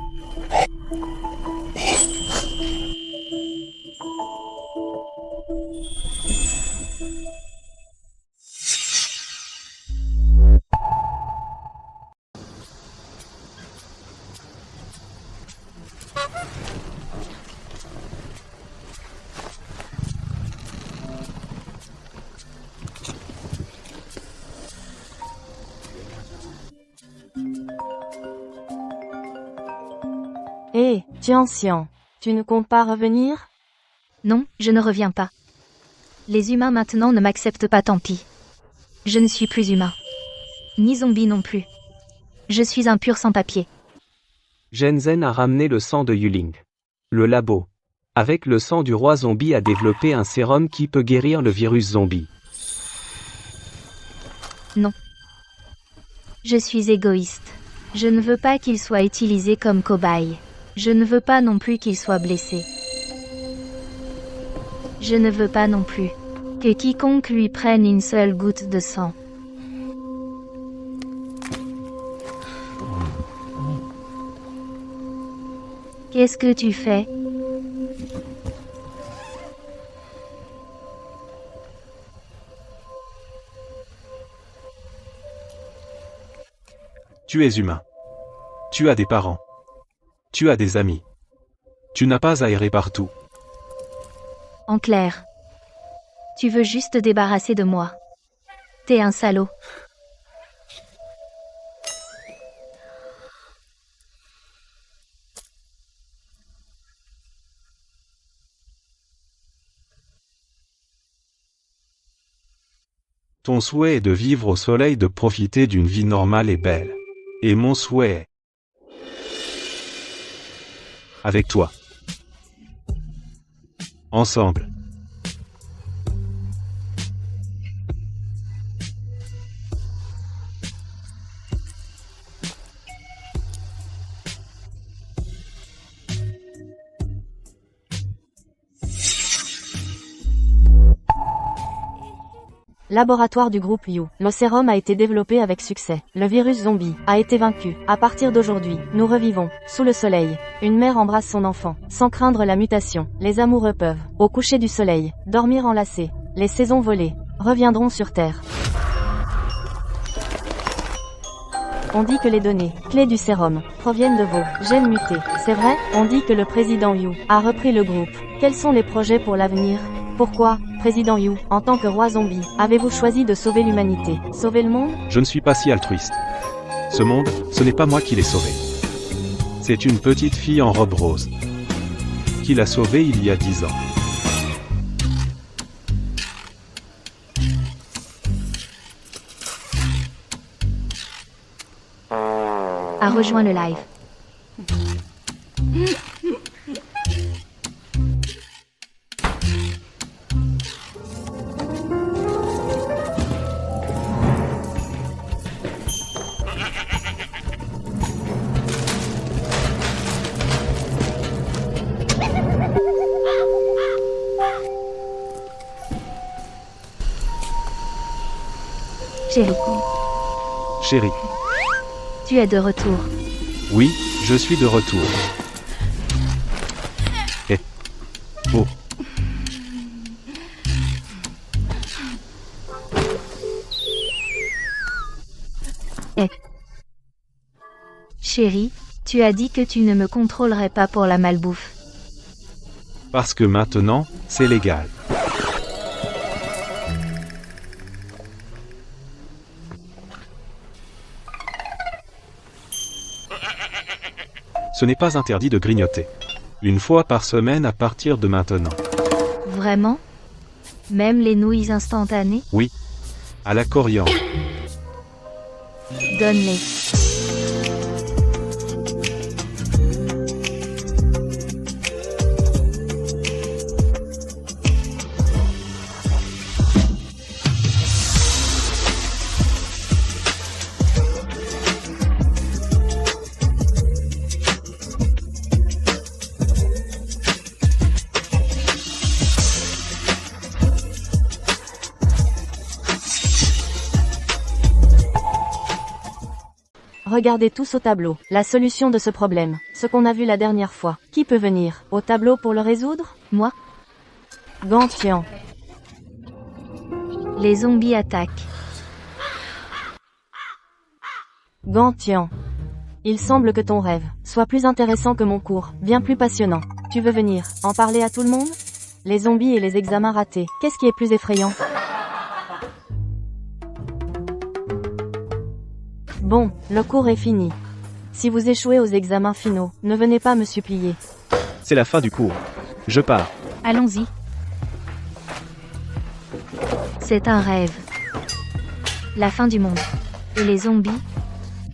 Hé, Tiancien, tu ne comptes pas revenir? Non, je ne reviens pas. Les humains maintenant ne m'acceptent pas, tant pis. Je ne suis plus humain. Ni zombie non plus. Je suis un pur sans-papier. Shenzhen a ramené le sang de Yuling. Le labo. Avec le sang du roi zombie a développé un sérum qui peut guérir le virus zombie. Non. Je suis égoïste. Je ne veux pas qu'il soit utilisé comme cobaye. Je ne veux pas non plus qu'il soit blessé. Je ne veux pas non plus que quiconque lui prenne une seule goutte de sang. Qu'est-ce que tu fais? Tu es humain. Tu as des parents. Tu as des amis. Tu n'as pas à errer partout. En clair, tu veux juste te débarrasser de moi. T'es un salaud. Ton souhait est de vivre au soleil, de profiter d'une vie normale et belle. Et mon souhait est avec toi. Ensemble. Laboratoire du groupe You. Le sérum a été développé avec succès. Le virus zombie a été vaincu. À partir d'aujourd'hui, nous revivons, sous le soleil. Une mère embrasse son enfant, sans craindre la mutation. Les amoureux peuvent, au coucher du soleil, dormir enlacés. Les saisons volées reviendront sur Terre. On dit que les données, clés du sérum, proviennent de vos gènes mutés. C'est vrai? On dit que le président You a repris le groupe. Quels sont les projets pour l'avenir? Pourquoi, président You, en tant que roi zombie, avez-vous choisi de sauver l'humanité? Sauver le monde? Je ne suis pas si altruiste. Ce monde, ce n'est pas moi qui l'ai sauvé. C'est une petite fille en robe rose qui l'a sauvé il y a 10 ans. A rejoint le live. Chérie, Chérie. tu es de retour. Oui, je suis de retour. Et... Oh. Chérie, tu as dit que tu ne me contrôlerais pas pour la malbouffe. Parce que maintenant, c'est légal. Ce n'est pas interdit de grignoter. Une fois par semaine à partir de maintenant. Vraiment? Même les nouilles instantanées? À la coriandre. Donne-les. Regardez tous au tableau, la solution de ce problème, ce qu'on a vu la dernière fois. Qui peut venir au tableau pour le résoudre? Moi? Gantian. Les zombies attaquent. Gantian. Il semble que ton rêve soit plus intéressant que mon cours, bien plus passionnant. Tu veux venir en parler à tout le monde? Les zombies et les examens ratés, qu'est-ce qui est plus effrayant? Bon, le cours est fini. Si vous échouez aux examens finaux, ne venez pas me supplier. C'est la fin du cours. Je pars. Allons-y. C'est un rêve. La fin du monde. Et les zombies?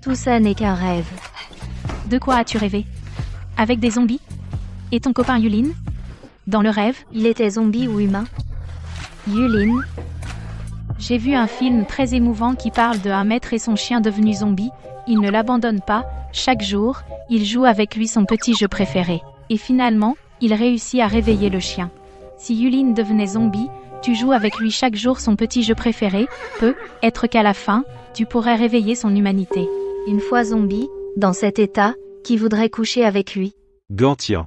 Tout ça n'est qu'un rêve. De quoi as-tu rêvé? Avec des zombies? Et ton copain Yulin? Dans le rêve? Il était zombie ou humain? Yulin? J'ai vu un film très émouvant qui parle de un maître et son chien devenu zombie. Il ne l'abandonne pas. Chaque jour, il joue avec lui son petit jeu préféré. Et finalement, il réussit à réveiller le chien. Si Yulin devenait zombie, tu joues avec lui chaque jour son petit jeu préféré. Peut-être qu'à la fin, tu pourrais réveiller son humanité. Une fois zombie, dans cet état, qui voudrait coucher avec lui? Gantian.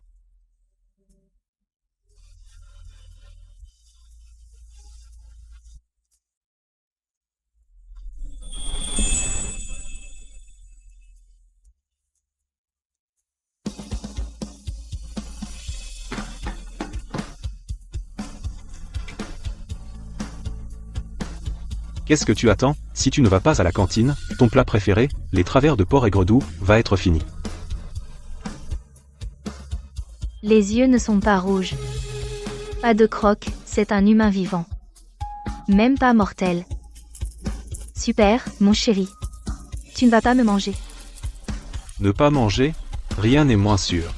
Qu'est-ce que tu attends? Si tu ne vas pas à la cantine, ton plat préféré, les travers de porc aigre doux, va être fini. Les yeux ne sont pas rouges. Pas de croque, c'est un humain vivant. Même pas mortel. Super, mon chéri. Tu ne vas pas me manger. Ne pas manger? Rien n'est moins sûr.